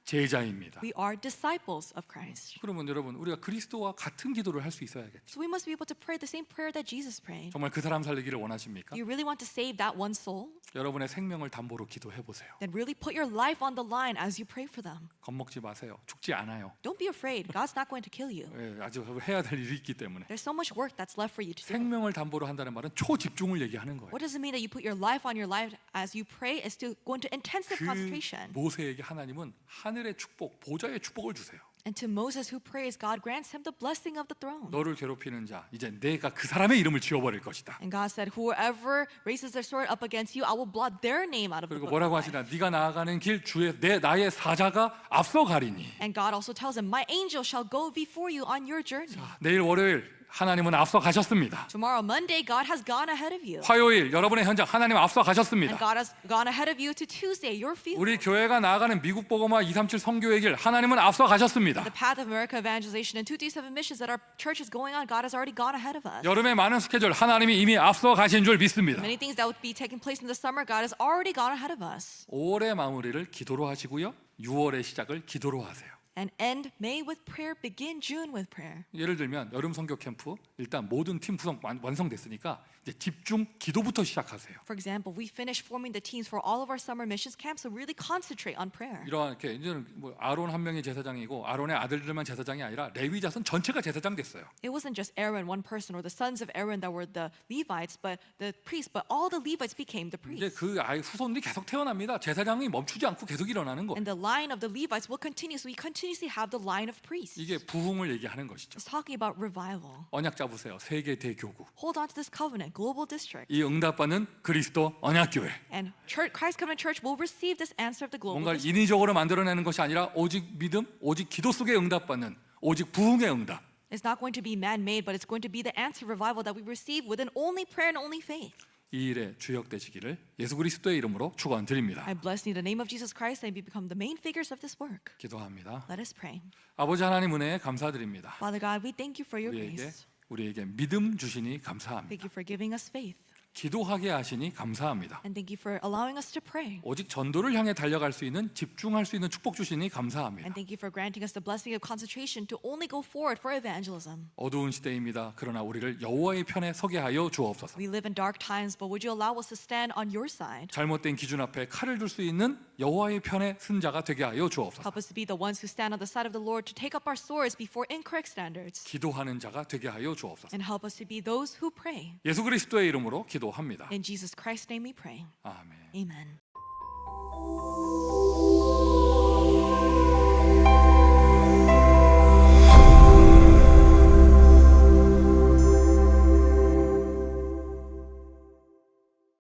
제자입니다. We are disciples of Christ. 그러면 여러분 우리가 그리스도와 같은 기도를 할 수 있어야겠죠. So we must be able to pray the same prayer that Jesus prayed. 정말 그 사람 살리기를 원하십니까? You really want to save that one soul? 여러분의 생명을 담보로 기도해 보세요. Then really put your life on the line as you pray for them. 겁먹지 마세요. 죽지 않아요. Don't be afraid. God's not going to kill you. 예, 아직 해야 될 일이 있기 때문에. There's so much work that's left for you to do. 생명을 담보로 한다는 말은 초집중을 얘기하는 거예요. What does it mean that you put your life on your life as you pray is to go into intensive 그 concentration? 모세에게 하나님은 하늘의 축복, 보좌의 축복을 주세요. And to Moses who prays, God grants him the blessing of the throne. 너를 괴롭히는 자, 이제 내가 그 사람의 이름을 지워버릴 것이다. And God said, whoever raises their sword up against you, I will blot their name out of the 그리고 book 뭐라고 of life. 하시나? 네가 나아가는 길 주의 나의 사자가 앞서가리니. And God also tells him, my angel shall go before you on your journey. 내일 월요일 하나님은 앞서 가셨습니다. Tomorrow, Monday, God has gone ahead of you. 화요일 여러분의 현장 하나님 앞서 And 가셨습니다. God has gone ahead of you to Tuesday, your field. 우리 교회가 나아가는 미국 복음화 237 선교의 길 하나님은 앞서 가셨습니다. The path of America evangelization and 237 missions that our church is going on, God has already gone ahead of us. 여름의 많은 스케줄 하나님이 이미 앞서 가신 줄 믿습니다. Many things that would be taking place in the summer, God has already gone ahead of us. 5월의 마무리를 기도로 하시고요. 6월의 시작을 기도로 하세요. And end May with prayer, begin June with prayer. 예를 들면 여름 선교 캠프 일단 모든 팀 구성 완성됐으니까 이제 집중 기도부터 시작하세요. For example, we finished forming the teams for all of our summer missions camps, so really concentrate on prayer. 이렇게 이제는 뭐 아론 한 명이 제사장이고 아론의 아들들만 제사장이 아니라 레위 자손 전체가 제사장 됐어요. It wasn't just Aaron, one person, or the sons of Aaron that were the Levites, but the priests, but all the Levites became the 이제 priests. 그 아이 후손들이 계속 태어납니다. 제사장이 멈추지 않고 계속 일어나는 거. And the line of the Levites will continue, so we continuously have the line of priests. 이게 부흥을 얘기하는 것이죠. It's talking about revival. 언약 잡으세요. 세계 대교구. Hold on to this covenant, global district. 이 응답받는 그리스도 언약교회. And Christ Covenant Church will receive this answer of the global 뭔가 district. 인위적으로 만들어내는 것이 아니라 오직 믿음, 오직 기도 속에 응답받는 오직 부흥의 응답. It's not going to be man-made, but it's going to be the answer revival that we receive within only prayer and only faith. 이 일에 주역되시기를 예수 그리스도의 이름으로 축원드립니다. I bless you in the name of Jesus Christ and we become the main figures of this work. 기도합니다. Let us pray. 아버지 하나님 은혜에 감사드립니다. Father God, we thank you for your grace. 우리에게 믿음 주시니 감사합니다. Thank you for giving us faith. 기도하게 하시니 감사합니다. And thank you for allowing us to pray. 오직 전도를 향해 달려갈 수 있는 집중할 수 있는 축복 주시니 감사합니다. And thank you for granting us the blessing of concentration to only go forward for evangelism. 어두운 시대입니다. 그러나 우리를 여호와의 편에 서게 하여 주옵소서. We live in dark times, but would you allow us to stand on your side? 잘못된 기준 앞에 칼을 들 수 있는 여호와의 편에 쓴 자가 되게 하여 주옵소서. Help us to be the ones who stand on the side of the Lord to take up our swords before incorrect standards. 기도하는 자가 되게 하여 주옵소서. And help us to be those who pray. 예수 그리스도의 이름으로 기도합니다. In Jesus Christ's name we pray. 아멘. Amen.